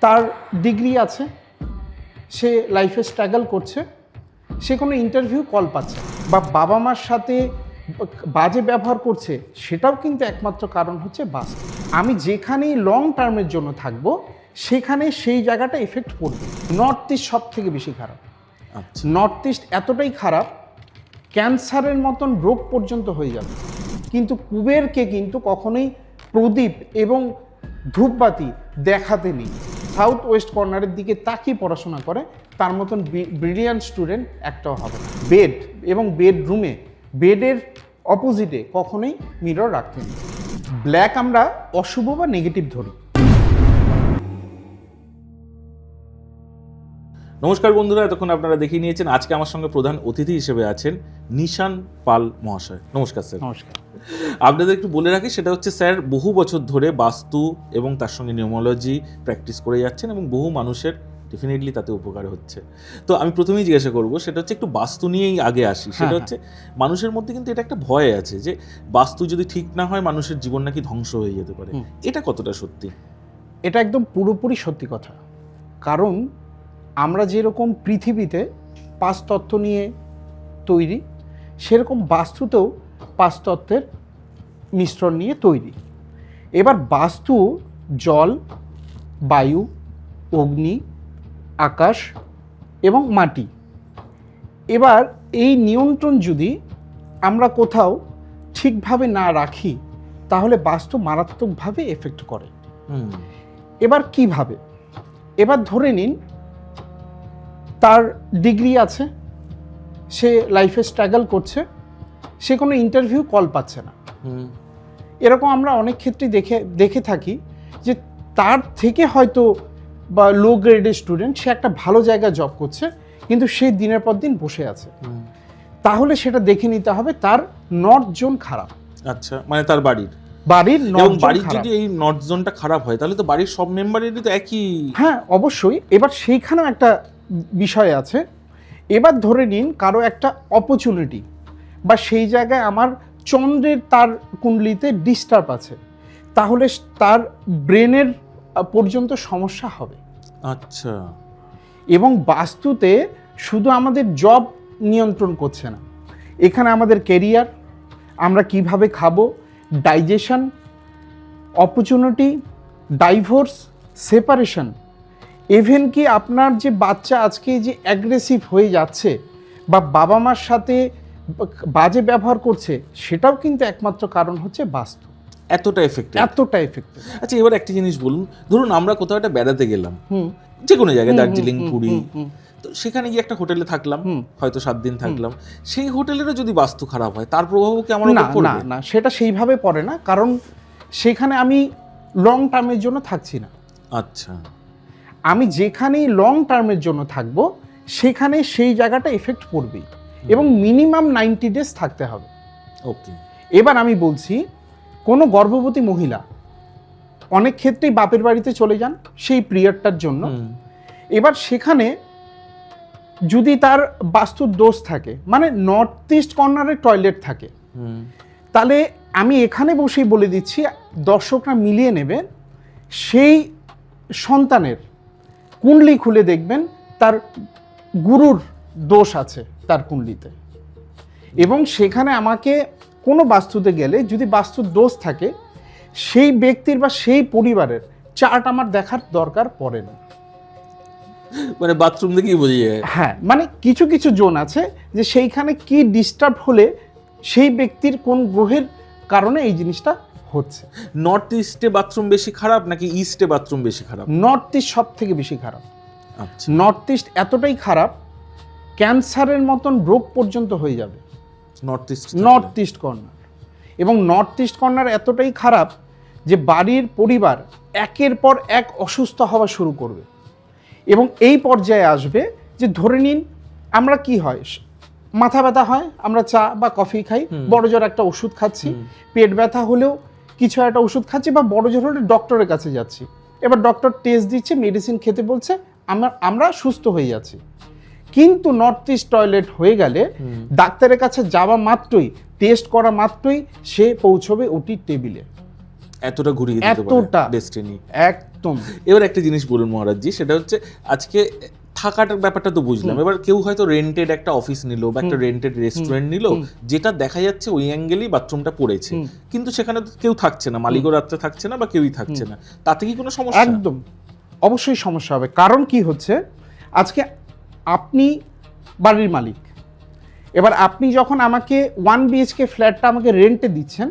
তার ডিগ্রি আছে, সে লাইফে স্ট্রাগল করছে, সে কোনো ইন্টারভিউ কল পাচ্ছে বা বাবা মার সাথে বাজে ব্যবহার করছে, সেটাও কিন্তু একমাত্র কারণ হচ্ছে বাস। আমি যেখানেই লং টার্মের জন্য থাকবো সেখানে সেই জায়গাটা এফেক্ট পড়বে। নর্থ ইস্ট সব থেকে বেশি খারাপ। নর্থ ইস্ট এতটাই খারাপ, ক্যান্সারের মতন রোগ পর্যন্ত হয়ে যাবে। কিন্তু কুবেরকে কিন্তু কখনোই প্রদীপ এবং ধূপবাতি দেখাতে নেই। সাউথ ওয়েস্ট কর্নারের দিকে তাকিয়ে পড়াশোনা করে তার মতন ব্রিলিয়ান্ট স্টুডেন্ট একটাও হবে না। বেড এবং বেডরুমে বেডের অপোজিটে কখনোই মিরর রাখতে নেই। ব্ল্যাক আমরা অশুভ বা নেগেটিভ ধরি। নমস্কার বন্ধুরা, এতক্ষণ আপনারা দেখে নিয়েছেন। আজকে আমার সঙ্গে প্রধান অতিথি হিসেবে আছেন নিশান পাল মহাশয়। নমস্কার স্যার। নমস্কার। আপনাদের একটু বলে রাখি, সেটা হচ্ছে স্যার বহু বছর ধরে বাস্তু এবং তার সঙ্গে নিউমোলজি প্র্যাকটিস করে যাচ্ছেন এবং বহু মানুষের ডেফিনেটলি তাতে উপকার হচ্ছে। তো আমি প্রথমেই জিজ্ঞাসা করবো, সেটা হচ্ছে একটু বাস্তু নিয়েই আগে আসি। সেটা হচ্ছে মানুষের মধ্যে কিন্তু এটা একটা ভয় আছে যে বাস্তু যদি ঠিক না হয় মানুষের জীবন নাকি ধ্বংস হয়ে যেতে পারে। এটা কতটা সত্যি? এটা একদম পুরোপুরি সত্যি কথা। কারণ আমরা যেরকম পৃথিবীতে 5 তত্ত্ব নিয়ে তৈরি, সেরকম বাস্তুতেও 5 তত্ত্বের মিশ্রণ নিয়ে তৈরি। এবার বাস্তু জল, বায়ু, অগ্নি, আকাশ এবং মাটি। এবার এই নিয়ন্ত্রণ যদি আমরা কোথাও ঠিকভাবে না রাখি তাহলে বাস্তু মারাত্মকভাবে এফেক্ট করে। এবার কিভাবে? এবার ধরে নিন তার ডিগ্রি আছে, সে লাইফে স্ট্রাগল করছে, সে কোনো ইন্টারভিউ কল পাচ্ছে না। এরকম আমরা অনেক ক্ষেত্রে দেখে থাকি যে তার থেকে হয়তো বা লো গ্রেডের স্টুডেন্ট, সে একটা ভালো জায়গায় জব করছে কিন্তু সে দিনের পর দিন বসে আছে। তাহলে সেটা দেখে নিতে হবে তার নর্থ জোন খারাপ। আচ্ছা, মানে তার বাড়ির যদি এই নর্থ জোনটা খারাপ হয় তাহলে তো বাড়ির সব মেম্বারেরই তো একই। হ্যাঁ, অবশ্যই। এবার সেইখানেও একটা বিষয় আছে। এবার ধরে নিন কারো একটা অপরচুনিটি বা সেই জায়গায় আমার চন্দ্রের তার কুণ্ডলিতে ডিস্টার্ব আছে, তাহলে তার ব্রেনের পর্যন্ত সমস্যা হবে। আচ্ছা। এবং বাস্তুতে শুধু আমাদের জব নিয়ন্ত্রণ করছে না, এখানে আমাদের কেরিয়ার, আমরা কিভাবে খাবো, digestion, opportunity, divorce, separation, even কি আপনার যে বাচ্চা আজকে যে অ্যাগ্রেসিভ হয়ে যাচ্ছে বা বাবা মার সাথে বাজে ব্যবহার করছে, সেটাও কিন্তু একমাত্র কারণ হচ্ছে বাস্তু। এতটা এফেক্টেড। আচ্ছা, এবার একটা জিনিস বলুন, ধরুন আমরা কোথাও একটা বেড়াতে গেলাম, যে কোনো জায়গায়, দার্জিলিং, পুরী, তো সেখানে গিয়ে একটা হোটেলে থাকলাম, হয়তো 7 দিন থাকলাম, সেই হোটেলেরও যদি বাস্তু খারাপ হয় তার প্রভাবও কি আমার উপর পড়বে? না, সেটা সেইভাবে পড়ে না, কারণ সেখানে আমি লং টার্মের জন্য থাকছি না। আচ্ছা। আমি যেখানেই লং টার্মের জন্য থাকবো সেখানে সেই জায়গাটা এফেক্ট পড়বেই এবং মিনিমাম 90 ডেজ থাকতে হবে। ওকে। এবার আমি বলছি, কোনো গর্ভবতী মহিলা অনেক ক্ষেত্রেই বাপের বাড়িতে চলে যান সেই পিরিয়ডটার জন্য। এবার সেখানে যদি তার বাস্তুর দোষ থাকে, মানে নর্থ ইস্ট কর্নারে টয়লেট থাকে, তাহলে আমি এখানে বসেই বলে দিচ্ছি, দর্শকরা মিলিয়ে নেবেন, সেই সন্তানের কুণ্ডলি খুলে দেখবেন তার গুরুর দোষ আছে তার কুণ্ডলিতে। এবং সেখানে আমাকে কোনো বাস্তুতে গেলে যদি বাস্তুর দোষ থাকে, সেই ব্যক্তির বা সেই পরিবারের চার্ট আমার দেখার দরকার পড়ে না। মানে বাথরুম দেখেই বোঝা যায়। হ্যাঁ, মানে কিছু কিছু জোন আছে যে সেইখানে কি ডিস্টার্ব হলে সেই ব্যক্তির কোন গ্রহের কারণে এই জিনিসটা হচ্ছে। নর্থ ইস্টে বাথরুম বেশি খারাপ নাকি ইস্টে বাথরুম বেশি খারাপ? নর্থ ইস্ট সব থেকে বেশি খারাপ। আচ্ছা। নর্থ ইস্ট এতটাই খারাপ, ক্যান্সারের মতন রোগ পর্যন্ত হয়ে যাবে নর্থ ইস্ট কর্নার। এবং নর্থ ইস্ট কর্নার এতটাই খারাপ যে বাড়ির পরিবার একের পর এক অসুস্থ হওয়া শুরু করবে এবং এই পর্যায়ে আসবে যে ধরে নিন আমরা কি হয়, মাথা ব্যথা হয়, আমরা চা বা কফি খাই, বড় জোর একটা ওষুধ খাচ্ছি, পেট ব্যথা হলেও কিছু একটা ওষুধ খাচ্ছি, বা বড় জোর হলে ডক্টরের কাছে যাচ্ছি। এবার ডক্টর টেস্ট দিচ্ছে, মেডিসিন খেতে বলছে, আমরা সুস্থ হয়ে যাচ্ছি। কিন্তু নর্থ ইস্ট টয়লেট হয়ে গেলে ডাক্তারের কাছে যাওয়া মাত্রই, টেস্ট করা মাত্রই সে পৌঁছবে ওটির টেবিলে। এতটা ঘুরিয়ে দিতে পারে এতটা। ডেস্টিনি। একদম। এবার একটা জিনিস বলুন মহারাজজি, সেটা হচ্ছে আজকে থাকাটার ব্যাপারটা তো বুঝলাম, এবার কেউ হয়তো রেন্টেড একটা অফিস নিল বা একটা রেন্টেড রেস্টুরেন্ট নিল, যেটা দেখা যাচ্ছে ওই অ্যাঙ্গেলেই বাথরুমটা পড়েছে, কিন্তু সেখানে তো কেউ থাকছে না, মালিকও রাত্রে থাকছে না বা কেউই থাকছে না, তাতে কি কোনো সমস্যা? একদম, অবশ্যই সমস্যা হবে। কারণ কি হচ্ছে, আজকে আপনি বাড়ির মালিক, এবার আপনি যখন আমাকে 1 BHK ফ্ল্যাটটা আমাকে রেন্টে দিচ্ছেন,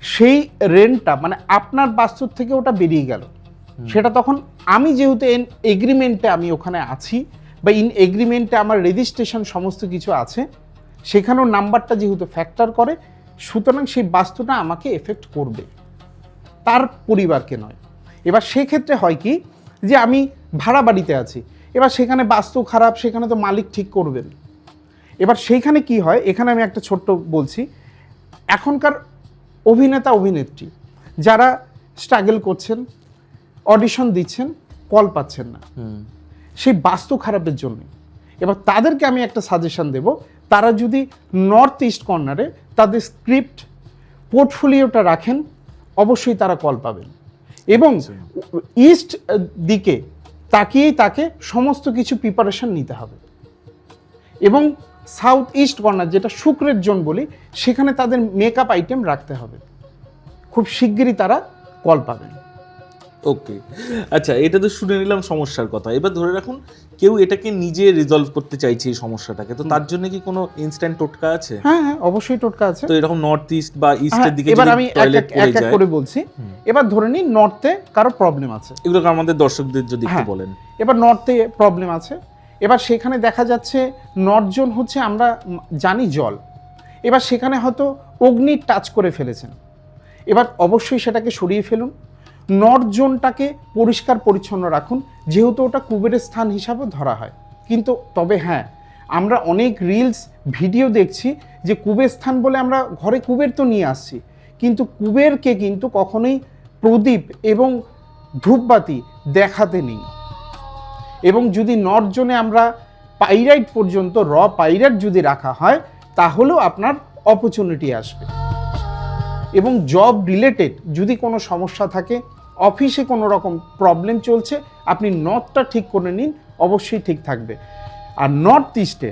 সেই রেন্টটা মানে আপনার বাস্তব থেকে ওটা বেরিয়ে গেল, সেটা তখন আমি যেহেতু এগ্রিমেন্টে আমি ওখানে আছি বা ইন এগ্রিমেন্টে আমার রেজিস্ট্রেশন সমস্ত কিছু আছে, সেখানেও নাম্বারটা যেহেতু ফ্যাক্টর করে, সুতরাং সেই বাস্তুটা আমাকে এফেক্ট করবে, তার পরিবারকে নয়। এবার সেক্ষেত্রে হয় কি, যে আমি ভাড়া বাড়িতে আছি, এবার সেখানে বাস্তু খারাপ, সেখানে তো মালিক ঠিক করবেন। এবার সেইখানে কি হয়, এখানে আমি একটা ছোট্ট বলছি, এখনকার অভিনেতা অভিনেত্রী যারা স্ট্রাগল করছেন, অডিশন দিচ্ছেন, কল পাচ্ছেন না, সেই বাস্তু খারাপের জন্য। এবার তাদেরকে আমি একটা সাজেশন দেব, তারা যদি নর্থ ইস্ট কর্নারে তাদের স্ক্রিপ্ট পোর্টফোলিওটা রাখেন, অবশ্যই তারা কল পাবেন। এবং ইস্ট দিকে তাকিয়েই তাকে সমস্ত কিছু প্রিপারেশন নিতে হবে। এবং সাউথ ইস্ট কর্নার, যেটা শুক্রের জোন বলি, সেখানে তাদের মেকআপ আইটেম রাখতে হবে, খুব শিগগিরই তারা কল পাবেন। ওকে, আচ্ছা, এটা তো শুনে নিলাম সমস্যার কথা। এবার ধরে রাখুন কেউ এটাকে নিজে রিজলভ করতে চাইছে এই সমস্যাটাকে, তো তার জন্য কি কোনো ইনস্ট্যান্ট টোটকা আছে? হ্যাঁ হ্যাঁ, অবশ্যই টোটকা আছে। তো এরকম নর্থ ইস্ট বা ইস্টের দিকে এবার যদি আমি টয়লেট পড়ে এক এক যায়, করে বলছি। এবার ধরে নিন নর্থে কারো প্রবলেম আছে, এগুলো আমাদের দর্শকদের যদি একটু বলেন। এবার নর্থে প্রবলেম আছে, এবার সেখানে দেখা যাচ্ছে নর্থ জোন হচ্ছে, আমরা জানি জল, এবার সেখানে হয়তো অগ্নি টাচ করে ফেলেছেন, এবার অবশ্যই সেটাকে সরিয়ে ফেলুন। নর্থ জোনটাকে পরিষ্কার পরিচ্ছন্ন রাখুন, যেহেতু ওটা কুবেরের স্থান হিসাবে ধরা হয়। কিন্তু তবে হ্যাঁ, আমরা অনেক রিলস ভিডিও দেখছি যে কুবের স্থান বলে আমরা ঘরে কুবের তো নিয়ে আসছি, কিন্তু কুবেরকে কিন্তু কখনোই প্রদীপ এবং ধূপবাতি দেখাতে নেই। এবং যদি নর্থ জোনে আমরা পাইরাইট পর্যন্ত পাইরাইট যদি রাখা হয়, তাহলেও আপনার অপরচুনিটি আসবে। এবং জব রিলেটেড যদি কোনো সমস্যা থাকে, অফিসে কোনো রকম প্রবলেম চলছে, আপনি নর্থটা ঠিক করে নিন, অবশ্যই ঠিক থাকবে। আর নর্থ ইস্টে,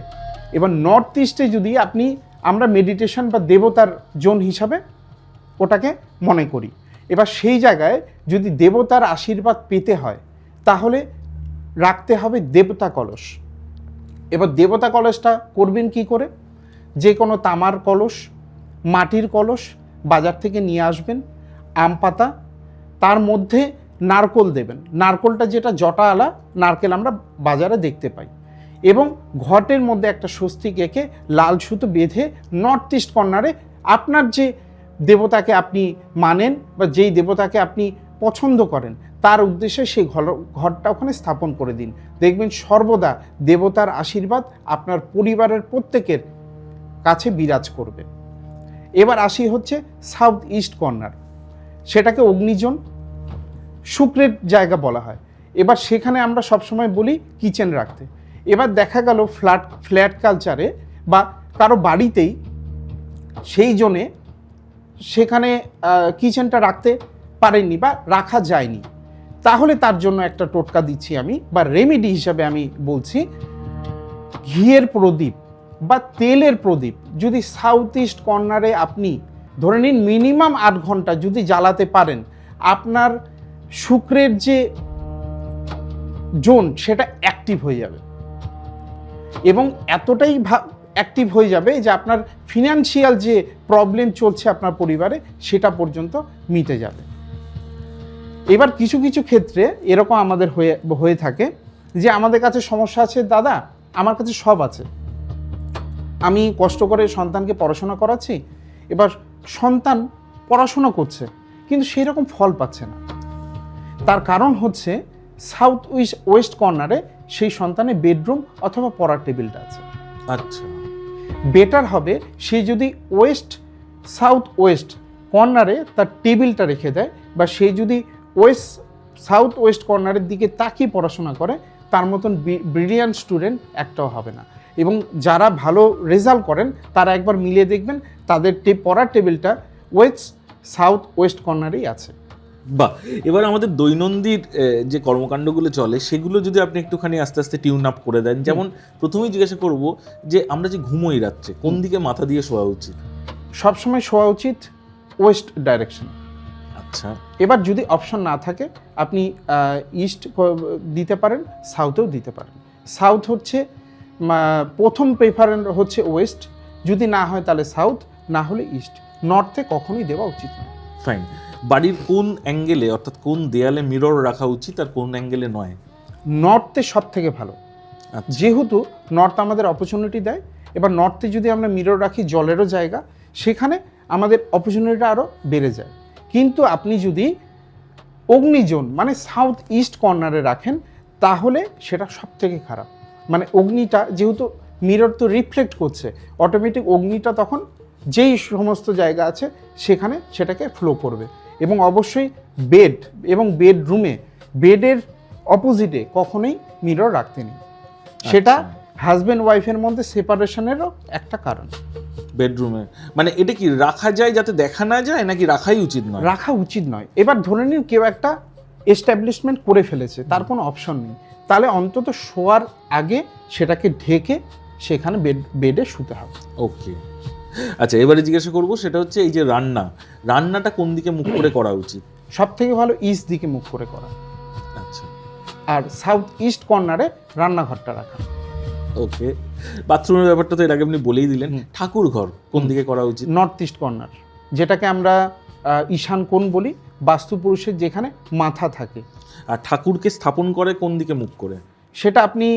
এবার নর্থ ইস্টে যদি আমরা মেডিটেশন বা দেবতার জোন হিসাবে ওটাকে মনে করি, এবার সেই জায়গায় যদি দেবতার আশীর্বাদ পেতে হয়, তাহলে রাখতে হবে দেবতা কলস। এবার দেবতা কলসটা করবেন কি করে? যে কোনো তামার কলস, মাটির কলস বাজার থেকে নিয়ে আসবেন, আম পাতা, তার মধ্যে নারকোল দেবেন। নারকোলটা যেটা জটাওয়ালা নারকেল আমরা বাজারে দেখতে পাই, এবং ঘটের মধ্যে একটা স্বস্তিক এঁকে লাল সুতো বেঁধে নর্থ ইস্ট কর্নারে আপনার যে দেবতাকে আপনি মানেন বা যেই দেবতাকে আপনি পছন্দ করেন, তার উদ্দেশ্যে সেই ঘরটা ওখানে স্থাপন করে দিন। দেখবেন সর্বদা দেবতার আশীর্বাদ আপনার পরিবারের প্রত্যেকের কাছে বিরাজ করবে। এবার আসি হচ্ছে সাউথ ইস্ট কর্নার, সেটাকে অগ্নিজোন, শুক্রের জায়গা বলা হয়। এবার সেখানে আমরা সবসময় বলি কিচেন রাখতে। এবার দেখা গেল ফ্ল্যাট কালচারে বা কারো বাড়িতেই সেই জন্যে সেখানে কিচেনটা রাখতে পারেননি বা রাখা যায়নি, তাহলে তার জন্য একটা টোটকা দিচ্ছি আমি, বা রেমেডি হিসাবে আমি বলছি, ঘিয়ের প্রদীপ বা তেলের প্রদীপ যদি সাউথ ইস্ট কর্নারে আপনি ধরে নিন মিনিমাম 8 ঘন্টা যদি জ্বালাতে পারেন, আপনার শুক্রের যে জোন সেটা অ্যাক্টিভ হয়ে যাবে, এবং এতটাই অ্যাক্টিভ হয়ে যাবে যে আপনার ফিনান্সিয়াল যে প্রবলেম চলছে আপনার পরিবারে, সেটা পর্যন্ত মিটে যাবে। এবার কিছু কিছু ক্ষেত্রে এরকম আমাদের হয়ে থাকে যে আমাদের কাছে সমস্যা আছে, দাদা আমার কাছে সব আছে, আমি কষ্ট করে সন্তানকে পড়াশোনা করাচ্ছি, এবার সন্তান পড়াশোনা করছে কিন্তু সেই রকম ফল পাচ্ছে না। তার কারণ হচ্ছে সাউথ ওয়েস্ট কর্নারে সেই সন্তানের বেডরুম অথবা পড়ার টেবিলটা আছে। আচ্ছা, বেটার হবে সে যদি সাউথ ওয়েস্ট কর্নারে তার টেবিলটা রেখে দেয়, বা সে যদি সাউথ ওয়েস্ট কর্নারের দিকে তাকিয়ে পড়াশোনা করে, তার মতন ব্রিলিয়ান্ট স্টুডেন্ট একটাও হবে না। এবং যারা ভালো রেজাল্ট করেন তারা একবার মিলিয়ে দেখবেন তাদের পড়ার টেবিলটা সাউথ ওয়েস্ট কর্নারেই আছে। বাহ, এবার আমাদের দৈনন্দিন যে কর্মকাণ্ডগুলো চলে সেগুলো যদি আপনি একটুখানি আস্তে আস্তে টিউন আপ করে দেন। যেমন প্রথমেই জিজ্ঞাসা করব যে আমরা যে ঘুমোই রাত্রে কোন দিকে মাথা দিয়ে শোয়া উচিত? সবসময় শোয়া উচিত ওয়েস্ট ডাইরেকশন। আচ্ছা, এবার যদি অপশন না থাকে আপনি ইস্ট দিতে পারেন, সাউথেও দিতে পারেন। সাউথ হচ্ছে প্রথম প্রেফারেন্স হচ্ছে ওয়েস্ট, যদি না হয় তাহলে সাউথ, না হলে ইস্ট। নর্থে কখনোই দেওয়া উচিত নয়। ফাইন। বাড়ির কোন অ্যাঙ্গেলে অর্থাৎ কোন দেয়ালে মিরর রাখা উচিত আর কোন অ্যাঙ্গেলে নয়? নর্থে সব থেকে ভালো, আচ্ছা, যেহেতু নর্থ আমাদের অপরচুনিটি দেয়। এবার নর্থে যদি আমরা মিরর রাখি, জলেরও জায়গা, সেখানে আমাদের অপরচুনিটিটা আরও বেড়ে যায়। কিন্তু আপনি যদি অগ্নিজোন মানে সাউথ ইস্ট কর্নারে রাখেন তাহলে সেটা সব থেকে খারাপ। মানে অগ্নিটা যেহেতু মিরর তো রিফ্লেক্ট করছে, অটোমেটিক অগ্নিটা তখন যেই সমস্ত জায়গা আছে সেখানে সেটাকে ফ্লো করবে। এবং অবশ্যই বেড এবং বেডরুমে বেডের অপোজিটে কখনোই মিরর রাখতে নেই। সেটা হাজব্যান্ড ওয়াইফের মধ্যে সেপারেশনেরও একটা কারণ। বেডরুমে মানে এটা কি রাখা যায় যাতে দেখা না যায়, নাকি রাখাই উচিত নয়? রাখা উচিত নয়। এবার ধরে নিন কেউ একটা এস্টাবলিশমেন্ট করে ফেলেছে, তার কোনো অপশন নেই, তাহলে অন্তত শোয়ার আগে সেটাকে ঢেকে সেখানে বেডে শুতে হবে। ওকে, আচ্ছা, এবারে জিজ্ঞাসা করবো সেটা হচ্ছে এই যে রান্নাটা কোন দিকে মুখ করে করা উচিত? সব থেকে ভালো ইস্ট দিকে মুখ করে করা, আচ্ছা, আর সাউথ ইস্ট কর্নারে রান্নাঘরটা রাখা। ওকে। বাথরুমের ব্যাপারটা তো এর আগে আপনি বলেই দিলেন। ঠাকুর ঘর কোন দিকে করা উচিত? নর্থ ইস্ট কর্নার, যেটাকে আমরা ঈশান কোণ বলি, বাস্তুপুরুষের যেখানে মাথা থাকে। আর ঠাকুরকে স্থাপন করে কোন দিকে মুখ করে? সেটা আপনি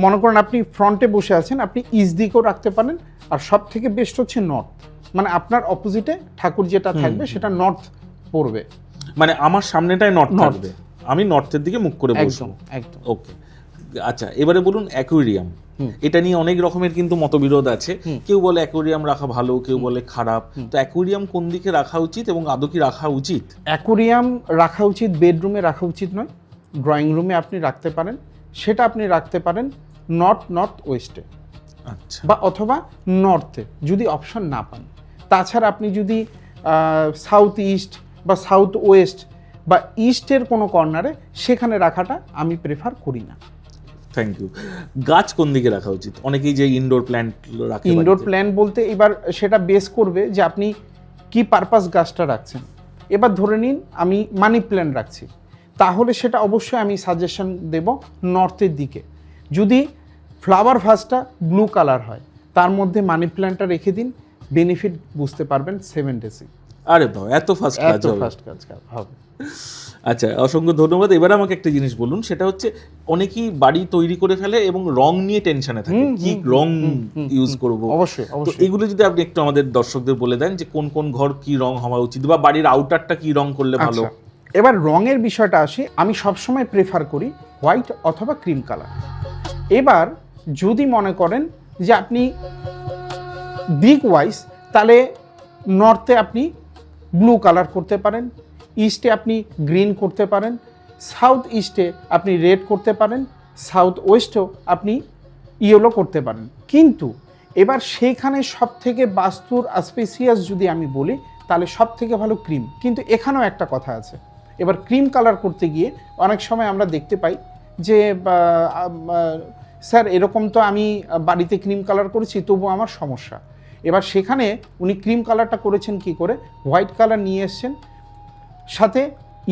মনে করেন আপনি ফ্রন্টে বসে আছেন, আপনি ইস্ট দিকেও রাখতে পারেন, আর সব থেকে বেস্ট হচ্ছে নর্থ, মানে আপনার অপোজিটে ঠাকুর যেটা থাকবে সেটা নর্থ পড়বে, মানে আমার সামনেটাই নর্থ থাকবে, আমি নর্থের দিকে মুখ করে বসবো। একদম। ওকে, আচ্ছা, এবারে বলুন অ্যাকুয়ারিয়াম। এটা নিয়ে অনেক রকমের কিন্তু মতবিরোধ আছে। কেউ বলে অ্যাকুয়ারিয়াম রাখা ভালো, কেউ বলে খারাপ। তো অ্যাকুয়ারিয়াম কোন দিকে রাখা উচিত এবং আদৌ কি রাখা উচিত? অ্যাকুয়ারিয়াম রাখা উচিত বেডরুমে রাখা উচিত নয়, ড্রয়িং রুমে আপনি রাখতে পারেন। সেটা আপনি রাখতে পারেন নর্থ ওয়েস্টে, আচ্ছা, বা অথবা নর্থে যদি অপশন না পান। তাছাড়া আপনি যদি সাউথ ইস্ট বা সাউথ ওয়েস্ট বা ইস্টের কোনো কর্নারে সেখানে রাখাটা আমি প্রেফার করি না। Thank you. গাছ কোন দিকে রাখা উচিত? অনেকেই যে ইনডোর প্ল্যান্ট রাখে। ইনডোর প্ল্যান্ট বলতে এবার সেটা বেস করবে যে আপনি কি পারপাস গাছটা রাখছেন। এবার ধরে নিন আমি মানি প্ল্যান্ট রাখছি, তাহলে সেটা অবশ্যই আমি সাজেশন দেব নর্থের দিকে। যদি ফ্লাওয়ার ভাসটা ব্লু কালার হয়, তার মধ্যে মানি প্ল্যান্টটা রেখে দিন, বেনিফিট বুঝতে পারবেন 7 days। আরে বাবা, এত ফাস্ট কাজ হবে? ফার্স্ট কাজ হবে। আচ্ছা, অসংখ্য ধন্যবাদ। এবার আমাকে একটা জিনিস বলুন, সেটা হচ্ছে অনেকেই বাড়ি তৈরি করে ফেলে এবং রং নিয়ে টেনশনে থাকে, কি রং ইউজ করব। অবশ্যই তো এগুলো যদি আপনি একটু আমাদের দর্শকদের বলে দেন যে কোন কোন ঘর কি রং হওয়া উচিত, বা বাড়ির আউটারটা কি রং করলে ভালো। এবার রঙের বিষয়টা আসে, আমি সবসময় প্রেফার করি হোয়াইট অথবা ক্রিম কালার। এবার যদি মনে করেন যে আপনি দিক ওয়াইজ, তাহলে নর্থে আপনি ব্লু কালার করতে পারেন, ইস্টে আপনি গ্রিন করতে পারেন, সাউথ ইস্টে আপনি রেড করতে পারেন, সাউথ ওয়েস্টেও আপনি ইয়েলো করতে পারেন। কিন্তু এবার সেইখানে সব থেকে বাস্তুর অস্পেসিয়াস যদি আমি বলি তাহলে সব থেকে ভালো ক্রিম। কিন্তু এখানেও একটা কথা আছে, এবার ক্রিম কালার করতে গিয়ে অনেক সময় আমরা দেখতে পাই যে স্যার এরকম তো আমি বাড়িতে ক্রিম কালার করেছি তবু আমার সমস্যা। এবার সেখানে উনি ক্রিম কালারটা করেছেন কি করে, হোয়াইট কালার নিয়ে এসছেন, সাথে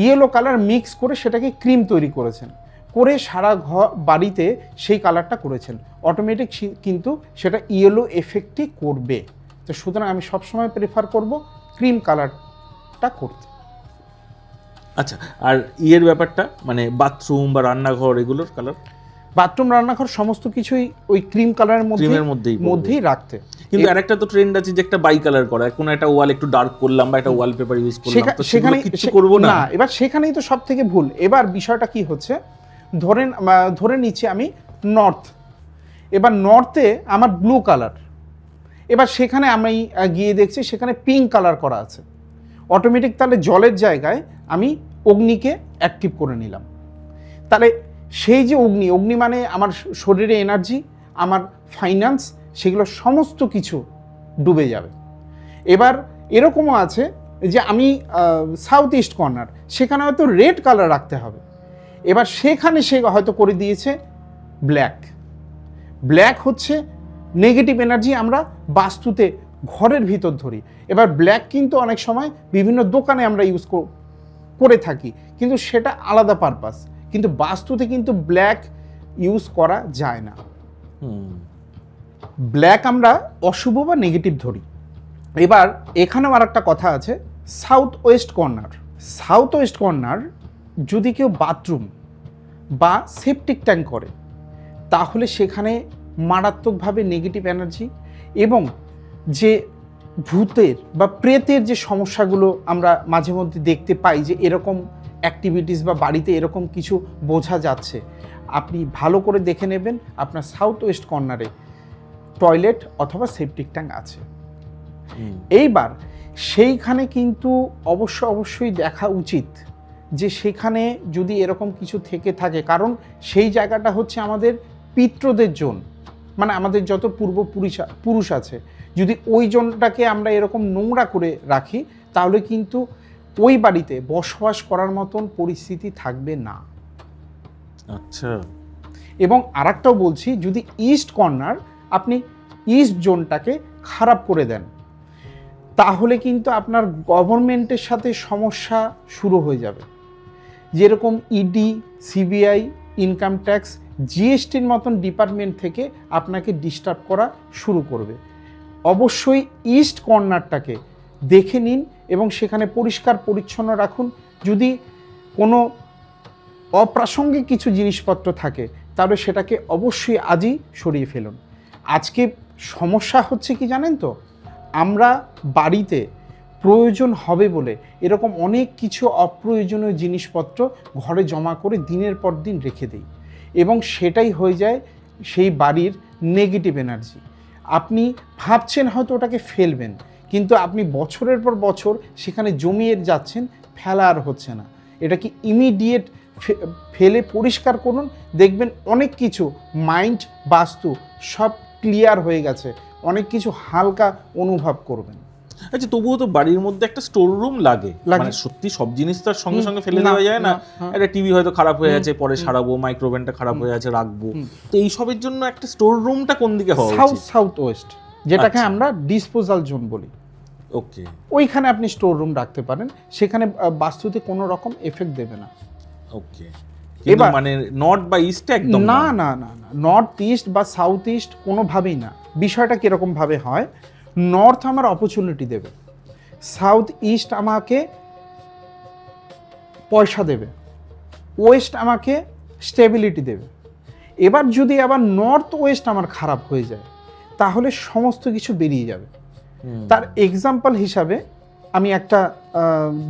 ইয়েলো কালার মিক্স করে সেটাকে ক্রিম তৈরি করেছেন, করে সারা ঘর বাড়িতে সেই কালারটা করেছেন, অটোমেটিক কিন্তু সেটা ইয়েলো এফেক্টই করবে। তো সুতরাং আমি সবসময় প্রেফার করব ক্রিম কালারটা করতে। আচ্ছা, আর ইয়ের ব্যাপারটা মানে বাথরুম বা রান্নাঘর এগুলোর কালার? বাথরুম রান্নাঘর সমস্ত কিছুই ওই ক্রিম কালারের মধ্যেই রাখতে। কিন্তু আরেকটা তো ট্রেন্ড আছে যে একটা বাই কালার করা, কোনো একটা ওয়াল একটু ডার্ক করলাম বা একটা ওয়ালপেপার ইউজ করলাম, তো সেখানে কিছু করব না। এবার সেখানেই তো সব থেকে ভুল। এবার বিষয়টা কি হচ্ছে, ধরে নিচ্ছি আমি নর্থ, এবার নর্থে আমার ব্লু কালার, এবার সেখানে আমি গিয়ে দেখছি সেখানে পিঙ্ক কালার করা আছে, অটোমেটিক তাহলে জলের জায়গায় আমি অগ্নিকে অ্যাক্টিভ করে নিলাম। তাহলে সেই যে অগ্নি মানে আমার শরীরে এনার্জি, আমার ফাইন্যান্স, সেগুলো সমস্ত কিছু ডুবে যাবে। এবার এরকমও আছে যে আমি সাউথ ইস্ট কর্নার, সেখানে হয়তো রেড কালার রাখতে হবে, এবার সেখানে সে হয়তো করে দিয়েছে ব্ল্যাক। ব্ল্যাক হচ্ছে নেগেটিভ এনার্জি, আমরা বাস্তুতে ঘরের ভিতর ধরি। এবার ব্ল্যাক কিন্তু অনেক সময় বিভিন্ন দোকানে আমরা ইউজ করে থাকি, কিন্তু সেটা আলাদা পারপাস, কিন্তু বাস্তুতে কিন্তু ব্ল্যাক ইউজ করা যায় না। ব্ল্যাক আমরা অশুভ বা নেগেটিভ ধরি। এবার এখানেও আর একটা কথা আছে, south West corner. South West corner যদি কেউ বাথরুম বা সেপটিক ট্যাঙ্ক করে, তাহলে সেখানে মারাত্মকভাবে নেগেটিভ এনার্জি এবং যে ভূতের বা প্রেতের যে সমস্যাগুলো আমরা মাঝে মধ্যে দেখতে পাই, যে এরকম অ্যাক্টিভিটিস বা বাড়িতে এরকম কিছু বোঝা যাচ্ছে, আপনি ভালো করে দেখে নেবেন আপনার সাউথ ওয়েস্ট কর্নারে টয়লেট অথবা সেপটিক ট্যাঙ্ক আছে। এইবার সেইখানে কিন্তু অবশ্যই দেখা উচিত যে সেখানে যদি এরকম কিছু থেকে থাকে, কারণ সেই জায়গাটা হচ্ছে আমাদের পিতৃদের জোন, মানে আমাদের যত পুরুষ আছে, যদি ওই জোনটাকে আমরা এরকম নোংরা করে রাখি, তাহলে কিন্তু ওই বাড়িতে বসবাস করার মতন পরিস্থিতি থাকবে না। আচ্ছা। এবং আরেকটাও বলছি, যদি ইস্ট কর্নার আপনি ইস্ট জোনটাকে খারাপ করে দেন, তাহলে কিন্তু আপনার গভর্নমেন্টের সাথে সমস্যা শুরু হয়ে যাবে। যেরকম ইডি, সিবিআই, ইনকাম ট্যাক্স, জিএসটির মতন ডিপার্টমেন্ট থেকে আপনাকে ডিস্টার্ব করা শুরু করবে। অবশ্যই ইস্ট কর্নারটাকে দেখে নিন এবং সেখানে পরিষ্কার পরিচ্ছন্ন রাখুন। যদি কোনো অপ্রাসঙ্গিক কিছু জিনিসপত্র থাকে, তাহলে সেটাকে অবশ্যই আজই সরিয়ে ফেলুন। আজকে সমস্যা হচ্ছে কি জানেন তো, আমরা বাড়িতে প্রয়োজন হবে বলে এরকম অনেক কিছু অপ্রয়োজনীয় জিনিসপত্র ঘরে জমা করে দিনের পর দিন রেখে দিই, এবং সেটাই হয়ে যায় সেই বাড়ির নেগেটিভ এনার্জি। আপনি ভাবছেন হয়তো ওটাকে ফেলবেন, কিন্তু আপনি বছরের পর বছর সেখানে জমিয়ে যাচ্ছেন, ফেলা আর হচ্ছে না। এটাকে ইমিডিয়েট ফেলে পরিষ্কার করুন, দেখবেন অনেক কিছু মাইন্ড, বাস্তু সব ক্লিয়ার হয়ে গেছে, অনেক কিছু হালকা অনুভব করবেন। আচ্ছা, তবুও তো বাড়ির মধ্যে একটা স্টোর রুম লাগে, মানে সত্যি সব জিনিস তো সঙ্গে সঙ্গে ফেলে দেওয়া যায় না। একটা টিভি হয়তো খারাপ হয়ে আছে, পরে সারাবো, মাইক্রোওভেনটা খারাপ হয়ে আছে, রাখবো। তো এই সবের জন্য একটা স্টোর রুমটা কোন দিকে হওয়া উচিত? সাউথ ওয়েস্ট, যেটাকে আমরা ডিসপোজাল জোন বলি। ওকে, ওইখানে আপনি স্টোর রুম রাখতে পারেন, সেখানে বাস্তুতে কোনো রকম এফেক্ট দেবে না। ওকে, এবার মানে নর্থ বা ইস্ট একদম না, নর্থ ইস্ট বা সাউথ ইস্ট কোনোভাবেই না। বিষয়টা কীরকম ভাবে হয়, নর্থ আমার অপরচুনিটি দেবে, সাউথ ইস্ট আমাকে পয়সা দেবে, ওয়েস্ট আমাকে স্টেবিলিটি দেবে। এবার যদি আবার নর্থ ওয়েস্ট আমার খারাপ হয়ে যায়, তাহলে সমস্ত কিছু বেরিয়ে যাবে। তার এক্সাম্পল হিসাবে আমি একটা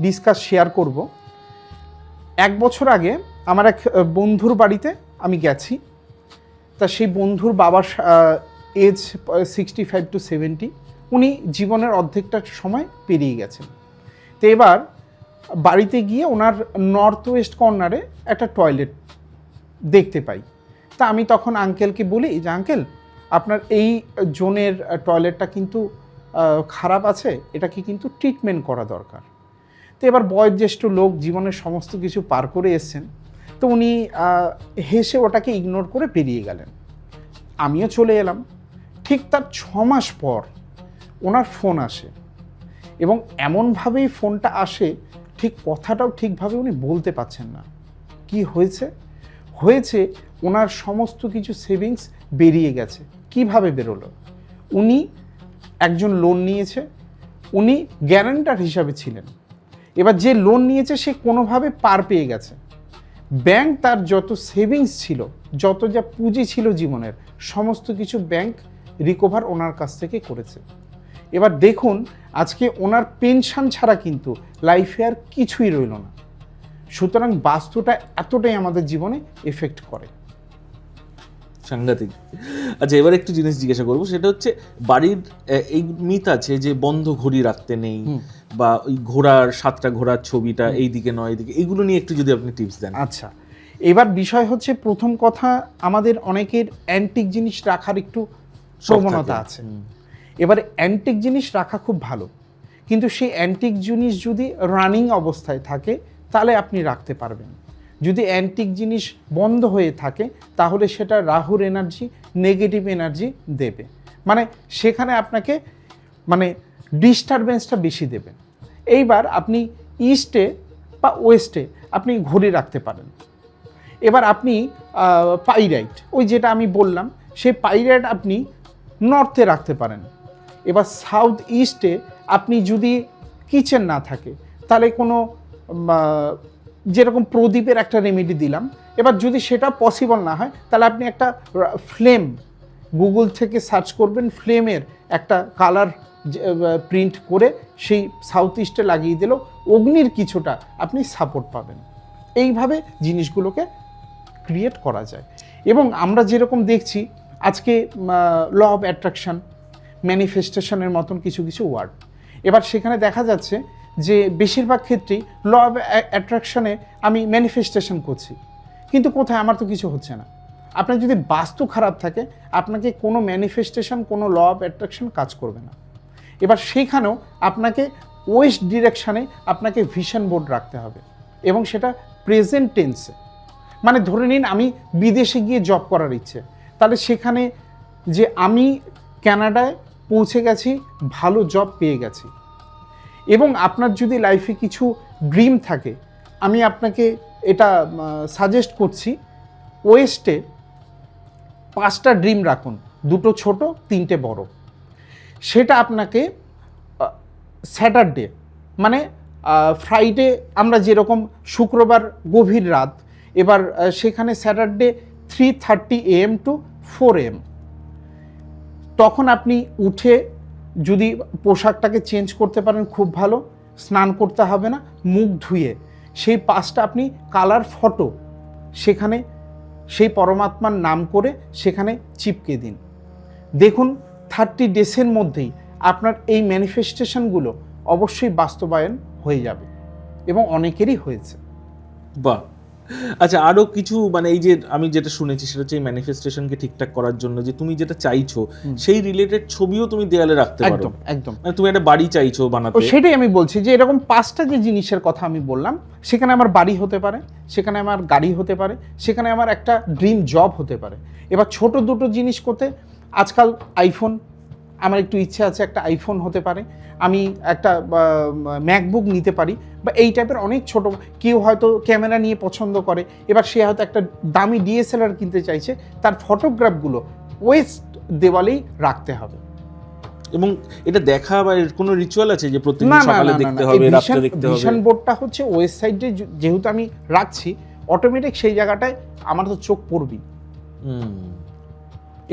ডিসকাস শেয়ার করব। 1 বছর আগে আমার এক বন্ধুর বাড়িতে আমি গেছি। তা সেই বন্ধুর বাবার এজ 65 to 70, উনি জীবনের অর্ধেকটা সময় পেরিয়ে গেছেন। তো এবার বাড়িতে গিয়ে ওনার নর্থ ওয়েস্ট কর্নারে একটা টয়লেট দেখতে পাই। তা আমি তখন আঙ্কেলকে বলি যে, আঙ্কেল আপনার এই জোনের টয়লেটটা কিন্তু খারাপ আছে, এটাকে কিন্তু ট্রিটমেন্ট করা দরকার। তো এবার বয়োজ্যেষ্ঠ লোক, জীবনের সমস্ত কিছু পার করে এসছেন, তো উনি হেসে ওটাকে ইগনোর করে বেরিয়ে গেলেন। আমিও চলে এলাম। ঠিক তার 6 মাস পর ওনার ফোন আসে, এবং এমনভাবেই ফোনটা আসে, ঠিক কথাটাও ঠিকভাবে উনি বলতে পারছেন না। কি হয়েছে ওনার সমস্ত কিছু সেভিংস বেরিয়ে গেছে। কিভাবে বেরোলো? উনি একজন লোন নিয়েছে, উনি গ্যারান্টার হিসাবে ছিলেন। এবার যে লোন নিয়েছে সে কোনোভাবে পার পেয়ে গেছে। ব্যাংক তার যত সেভিংস ছিল, যত যা পুঁজি ছিল জীবনের, সমস্ত কিছু ব্যাংক রিকভার ওনার কাছ থেকে করেছে। এবার দেখুন, আজকে ওনার পেনশন ছাড়া কিন্তু লাইফে আর কিছুই রইল না। সুতরাং বাস্তুটা এতটাই আমাদের জীবনে এফেক্ট করে। সাংঘাতিক। আচ্ছা, এবার একটু জিনিস জিজ্ঞাসা করবো, সেটা হচ্ছে বাড়ির এই মিথ আছে যে বন্ধ ঘড়ি রাখতে নেই, বা ওই ঘোড়ার 7টা ঘোড়ার ছবিটা এই দিকে নয় এদিকে, এগুলো নিয়ে একটু যদি আপনি টিপস দেন। আচ্ছা, এবার বিষয় হচ্ছে, প্রথম কথা, আমাদের অনেকের অ্যান্টিক জিনিস রাখার একটু প্রবণতা আছে। এবার অ্যান্টিক জিনিস রাখা খুব ভালো, কিন্তু সেই অ্যান্টিক জিনিস যদি রানিং অবস্থায় থাকে তাহলে আপনি রাখতে পারবেন। যদি অ্যান্টিক জিনিস বন্ধ হয়ে থাকে তাহলে সেটা রাহুর এনার্জি, নেগেটিভ এনার্জি দেবে, মানে সেখানে আপনাকে মানে ডিস্টারবেন্সটা বেশি দেবে। এইবার আপনি ইস্টে বা ওয়েস্টে আপনি ঘড়ি রাখতে পারেন। এবার আপনি পাইরাইট, ওই যেটা আমি বললাম, সেই পাইরাইট আপনি নর্থে রাখতে পারেন। এবার সাউথ ইস্টে আপনি যদি কিচেন না থাকে তাহলে কোনো যেরকম প্রদীপের একটা রেমেডি দিলাম, এবার যদি সেটা পসিবল না হয় তাহলে আপনি একটা ফ্লেম গুগল থেকে সার্চ করবেন, ফ্লেমের একটা কালার প্রিন্ট করে সেই সাউথ ইস্টে লাগিয়ে দিলেও অগ্নির কিছুটা আপনি সাপোর্ট পাবেন। এইভাবে জিনিসগুলোকে ক্রিয়েট করা যায়। এবং আমরা যেরকম দেখছি আজকে ল অফ অ্যাট্রাকশন, ম্যানিফেস্টেশনের মতন কিছু কিছু ওয়ার্ড, এবার সেখানে দেখা যাচ্ছে যে বেশিরভাগ ক্ষেত্রেই ল অফ অ্যাট্রাকশনে আমি ম্যানিফেস্টেশন করছি, কিন্তু কোথায়, আমার তো কিছু হচ্ছে না। আপনার যদি বাস্তু খারাপ থাকে আপনাকে কোনো ম্যানিফেস্টেশন, কোনো ল অফ অ্যাট্রাকশন কাজ করবে না। এবার সেইখানেও আপনাকে ওয়েস্ট ডিরেকশানে আপনাকে ভিশন বোর্ড রাখতে হবে, এবং সেটা প্রেজেন্ট টেন্সে। মানে ধরে নিন আমি বিদেশে গিয়ে জব করার ইচ্ছে, তাহলে সেখানে যে আমি কানাডায় পৌঁছে গেছি, ভালো জব পেয়ে গেছি। এবং আপনার যদি লাইফে কিছু ড্রিম থাকে, আমি আপনাকে এটা সাজেস্ট করছি, ওয়েস্টে 5টা ড্রিম রাখুন, 2টো ছোট, 3টে বড়। সেটা আপনাকে স্যাটারডে মানে ফ্রাইডে, আমরা যেরকম শুক্রবার গভীর রাত, এবার সেখানে স্যাটারডে 3:30 AM to 4 AM, তখন আপনি উঠে যদি পোশাকটাকে চেঞ্জ করতে পারেন খুব ভালো, স্নান করতে হবে না, মুখ ধুয়ে সেই 5টা আপনি কালার ফটো সেখানে সেই পরমাত্মার নাম করে সেখানে চিপকে দিন। দেখুন 30 ডেজের মধ্যেই আপনার এই ম্যানিফেস্টেশনগুলো অবশ্যই বাস্তবায়ন হয়ে যাবে, এবং অনেকেরই হয়েছে। বাহ, আচ্ছা, আরও কিছু মানে এই যে আমি যেটা শুনেছি সেটা হচ্ছে এই ম্যানিফেস্টেশনকে ঠিকঠাক করার জন্য যে তুমি যেটা চাইছো সেই রিলেটেড ছবিও তুমি দেয়ালে রাখতে পারো। একদম একদম, মানে তুমি একটা বাড়ি চাইছো বানাতে, সেটাই আমি বলছি যে এরকম 5টা যে জিনিসের কথা আমি বললাম, সেখানে আমার বাড়ি হতে পারে, সেখানে আমার গাড়ি হতে পারে, সেখানে আমার একটা ড্রিম জব হতে পারে। এবার ছোট দুটো জিনিস করতে, আজকাল আইফোন, আমার একটু ইচ্ছে আছে একটা আইফোন হতে পারে, আমি একটা ম্যাকবুক নিতে পারি, বা এই টাইপের অনেক ছোট। কেউ হয়তো ক্যামেরা নিয়ে পছন্দ করে, এবার সে হয়তো একটা দামি DSLR কিনতে চাইছে, তার ফটোগ্রাফগুলো ওয়েস্ট দেওয়ালেই রাখতে হবে। এবং এটা দেখা বা এর কোনো রিচুয়াল আছে যে প্রতিদিন সকালে দেখতে হবে, রাতে দেখতে হবে? ভিশন বোর্ডটা হচ্ছে ওয়েস্ট সাইডে যেহেতু আমি রাখছি, অটোমেটিক সেই জায়গাটায় আমার তো চোখ পড়বি।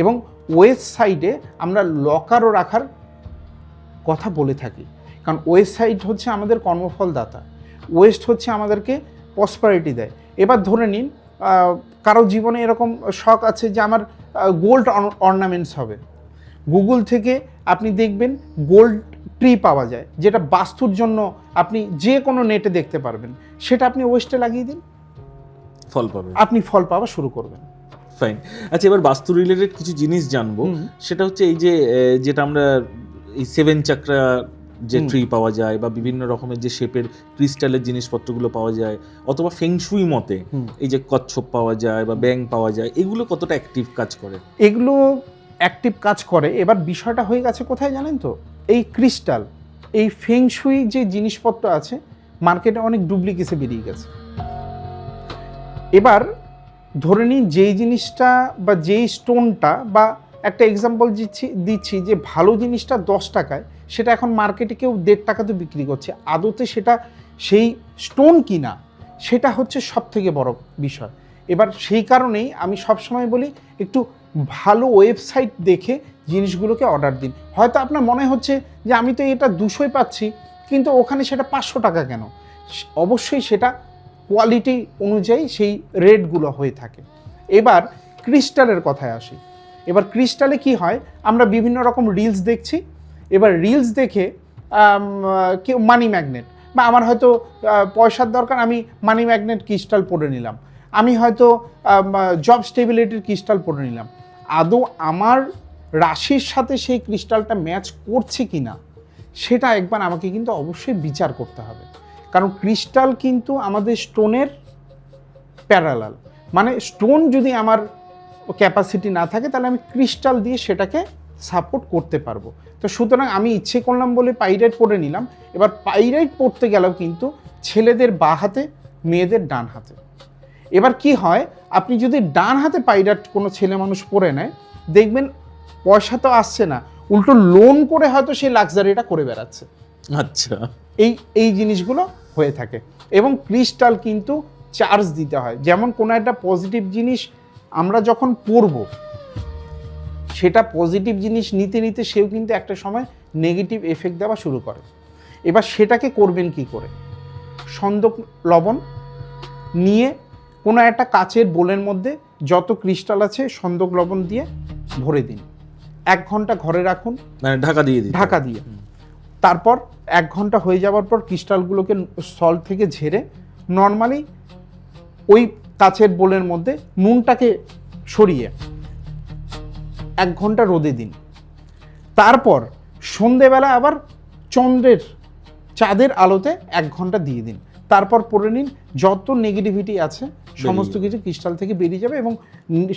এবং ওয়েস্ট সাইডে আমরা লকারও রাখার কথা বলে থাকি, কারণ ওয়েস্ট সাইড হচ্ছে আমাদের কর্মফলদাতা, ওয়েস্ট হচ্ছে আমাদেরকে প্রসপারিটি দেয়। এবার ধরে নিন কারো জীবনে এরকম শখ আছে যে আমার গোল্ড অর্নামেন্টস হবে, গুগল থেকে আপনি দেখবেন গোল্ড ট্রি পাওয়া যায়, যেটা বাস্তুর জন্য আপনি যে কোনো নেটে দেখতে পারবেন, সেটা আপনি ওয়েস্টে লাগিয়ে দিন, ফল পাবেন, আপনি ফল পাওয়া শুরু করবেন। ফাইন। আচ্ছা, এবার বাস্তু রিলেটেড কিছু জিনিস জানবো। সেটা হচ্ছে এই যে যেটা আমরা এই 7 চাকরা যে ট্রি পাওয়া যায়, বা বিভিন্ন রকমের যে শেপের ক্রিস্টালের জিনিসপত্রগুলো পাওয়া যায়, অথবা ফেংশুই মতে এই যে কচ্ছপ পাওয়া যায় বা ব্যাং পাওয়া যায়, এগুলো কতটা অ্যাক্টিভ কাজ করে? এগুলো অ্যাক্টিভ কাজ করে। এবার বিষয়টা হয়ে গেছে কোথায় জানেন তো, এই ক্রিস্টাল, এই ফেংশুই যে জিনিসপত্র আছে মার্কেটে অনেক ডুপ্লিকেসে বেরিয়ে গেছে। এবার ধরে নিন যেই জিনিসটা বা যেই স্টোনটা, বা একটা এক্সাম্পল দিচ্ছি যে ভালো জিনিসটা 10 টাকায়, সেটা এখন মার্কেটে কেউ 1.5 টাকাতে বিক্রি করছে। আদতে সেটা সেই স্টোন কিনা, সেটা হচ্ছে সবথেকে বড় বিষয়। এবার সেই কারণেই আমি সবসময় বলি একটু ভালো ওয়েবসাইট দেখে জিনিসগুলোকে অর্ডার দিন। হয়তো আপনার মনে হচ্ছে যে আমি তো এটা 200 পাচ্ছি, কিন্তু ওখানে সেটা 500 টাকা কেন? অবশ্যই সেটা কোয়ালিটি অনুযায়ী সেই রেটগুলো হয়ে থাকে। এবার ক্রিস্টালের কথায় আসি। এবার ক্রিস্টালে কি হয়, আমরা বিভিন্ন রকম রিলস দেখছি, এবার রিলস দেখে কেউ মানি ম্যাগনেট, বা আমার হয়তো পয়সার দরকার, আমি মানি ম্যাগনেট ক্রিস্টাল পরে নিলাম, আমি হয়তো জব স্টেবিলিটির ক্রিস্টাল পরে নিলাম। আদৌ আমার রাশির সাথে সেই ক্রিস্টালটা ম্যাচ করছে কি না, সেটা একবার আমাকে কিন্তু অবশ্যই বিচার করতে হবে। কারণ ক্রিস্টাল কিন্তু আমাদের স্টোনের প্যারালাল, মানে স্টোন যদি আমার ক্যাপাসিটি না থাকে তাহলে আমি ক্রিস্টাল দিয়ে সেটাকে সাপোর্ট করতে পারবো। তো সুতরাং আমি ইচ্ছে করলাম বলে পাইরাইট পরে নিলাম। এবার পাইরাইট পড়তে গেলেও কিন্তু ছেলেদের বাঁ হাতে, মেয়েদের ডান হাতে। এবার কি হয়, আপনি যদি ডান হাতে পাইরাইট কোনো ছেলে মানুষ পরে নেয়, দেখবেন পয়সা তো আসছে না, উল্টো লোন করে হয়তো সেই লাক্সারিটা করে বেড়াচ্ছে। আচ্ছা, এই জিনিসগুলো হয়ে থাকে। এবং ক্রিস্টাল কিন্তু চার্জ দিতে হয়। যেমন কোনো একটা পজিটিভ জিনিস আমরা যখন পড়ব, সেটা পজিটিভ জিনিস নিতে নিতে সেও কিন্তু একটা সময় নেগেটিভ এফেক্ট দেওয়া শুরু করে। এবার সেটাকে করবেন কি করে? সন্দক লবণ নিয়ে কোনো একটা কাচের বোলের মধ্যে যত ক্রিস্টাল আছে সন্দক লবণ দিয়ে ভরে দিন, 1 ঘন্টা ঘরে রাখুন, মানে ঢাকা দিয়ে দিই, ঢাকা দিয়ে। তারপর 1 ঘন্টা হয়ে যাওয়ার পর ক্রিস্টালগুলোকে সল্ট থেকে ঝেড়ে নর্মালি ওই কাচের বোলের মধ্যে নুনটাকে সরিয়ে 1 ঘন্টা রোদে দিন। তারপর সন্ধেবেলা আবার চাঁদের আলোতে 1 ঘন্টা দিয়ে দিন। তারপর পরে নিন, যত নেগেটিভিটি আছে সমস্ত কিছু ক্রিস্টাল থেকে বেরিয়ে যাবে এবং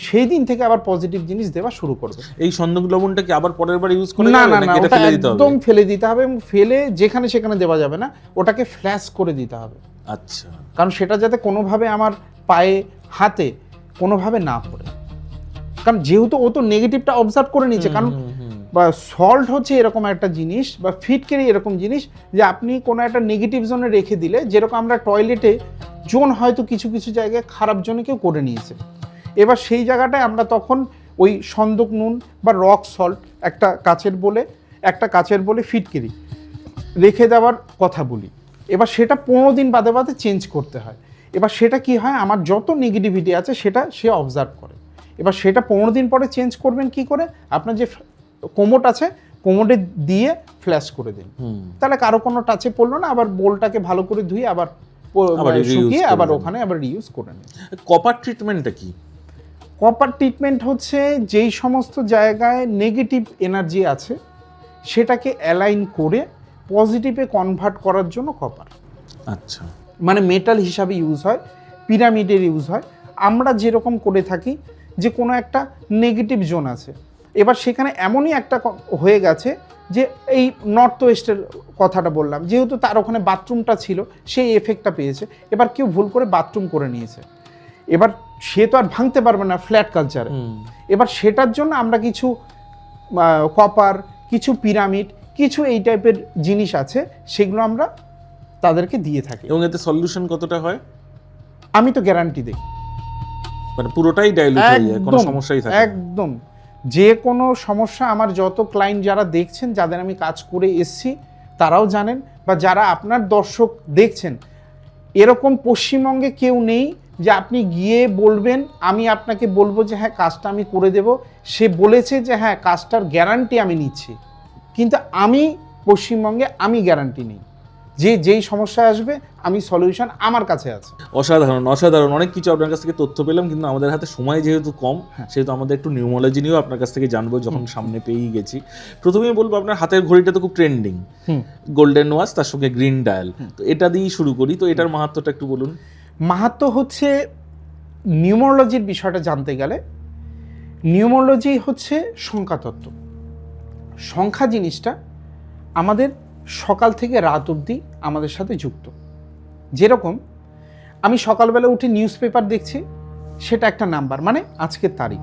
সেই দিন থেকে আবার পজিটিভ জিনিস দেওয়া শুরু করবে। এই সন্দক লবণটা কি আবার পরের বার ইউজ করা না যাবে না নাকি না, এটা ওটা ফেলে দিতে হবে? একদম ফেলে দিতে হবে, এবং ফেলে যেখানে সেখানে দেওয়া যাবে না, ওটাকে ফ্ল্যাশ করে দিতে হবে। আচ্ছা, কারণ সেটা যাতে কোনোভাবে আমার পায়ে, হাতে কোনোভাবে না পড়ে। কারণ যেহেতু ও তো নেগেটিভটা অবজার্ভ করে নিচ্ছে। কারণ বা সল্ট হচ্ছে এরকম একটা জিনিস, বা ফিটকেরি এরকম জিনিস যে আপনি কোনো একটা নেগেটিভ জোনে রেখে দিলে, যেরকম আমরা টয়লেটে জোন হয়তো কিছু কিছু জায়গায় খারাপ জোনে কেউ করে নিয়েছে, এবার সেই জায়গাটায় আমরা তখন ওই সন্দক নুন বা রক সল্ট একটা কাচের বলে ফিটকেরি রেখে দেওয়ার কথা বলি। এবার সেটা 15 দিন বাদে বাদে চেঞ্জ করতে হয়। এবার সেটা কি হয়, আমার যত নেগেটিভিটি আছে সেটা সে অবজার্ভ করে। এবার সেটা 15 দিন পরে চেঞ্জ করবেন কি করে? আপনার যে কোমোট আছে, কোমোডে দিয়ে ফ্ল্যাশ করে দিন, তাহলে কারো কোনো টাচে পড়লো না। আবার বোলটাকে ভালো করে ধুয়ে আবার শুকিয়ে আবার ওখানে আবার রিউজ করে নিন। কপার ট্রিটমেন্টটা কি? কপার ট্রিটমেন্ট হচ্ছে যেই সমস্ত জায়গায় নেগেটিভ এনার্জি আছে সেটাকে অ্যালাইন করে পজিটিভে কনভার্ট করার জন্য কপার। আচ্ছা, মানে মেটাল হিসাবে ইউজ হয়, পিরামিডের ইউজ হয়। আমরা যেরকম করে থাকি যে কোনো একটা নেগেটিভ জোন আছে, এবার সেখানে এমনই একটা হয়ে গেছে যে এই নর্থ ওয়েস্টের কথাটা বললাম, যেহেতু তার ওখানে বাথরুমটা ছিল, সেই এফেক্টটা পেয়েছে। এবার কেউ ভুল করে বাথরুম করে নিয়েছে, এবার সে তো আর ভাঙতে পারবে না ফ্ল্যাট কালচারে। এবার সেটার জন্য আমরা কিছু কপার, কিছু পিরামিড, কিছু এই টাইপের জিনিস আছে, সেগুলো আমরা তাদেরকে দিয়ে থাকি। এবং এতে সলিউশন কতটা হয়? আমি তো গ্যারান্টি দিই, মানে পুরোটাই ডাইলুট হয়ে যায়, কোনো সমস্যাই থাকে না। একদম যে কোনো সমস্যা, আমার যত ক্লায়েন্ট যারা দেখছেন, যাদের আমি কাজ করে এসছি তারাও জানেন, বা যারা আপনার দর্শক দেখছেন, এরকম পশ্চিমবঙ্গে কেউ নেই যে আপনি গিয়ে বলবেন, আমি আপনাকে বলবো যে হ্যাঁ কাজটা আমি করে দেব, সে বলেছে যে হ্যাঁ কাজটার গ্যারান্টি আমি নিচ্ছি, কিন্তু আমি পশ্চিমবঙ্গে আমি গ্যারান্টি নিই। যেই সমস্যা আসবে আমি সলিউশন আমার কাছে আছে। অসাধারণ অসাধারণ, অনেক কিছু আপনার কাছ থেকে তথ্য পেলাম, কিন্তু আমাদের হাতে সময় যেহেতু কম, সেহেতু আমাদের একটু নিউমোলজি নিয়েও আপনার কাছ থেকে জানবো যখন সামনে পেয়েই গেছি। প্রথমেই বলবো, আপনার হাতের ঘড়িটা তো খুব ট্রেন্ডিং, গোল্ডেন ওয়াচ, তার সঙ্গে গ্রিন ডায়াল, তো এটা দিয়েই শুরু করি। তো এটার মাহাত্ম্যটা একটু বলুন। মাহাত্ম্য হচ্ছে, নিউমোলজির বিষয়টা জানতে গেলে, নিউমোলজি হচ্ছে সংখ্যাতত্ত্ব। সংখ্যা জিনিসটা আমাদের সকাল থেকে রাত অবধি আমাদের সাথে যুক্ত। যেরকম আমি সকালবেলা উঠে নিউজ পেপার দেখছি, সেটা একটা নাম্বার, মানে আজকের তারিখ।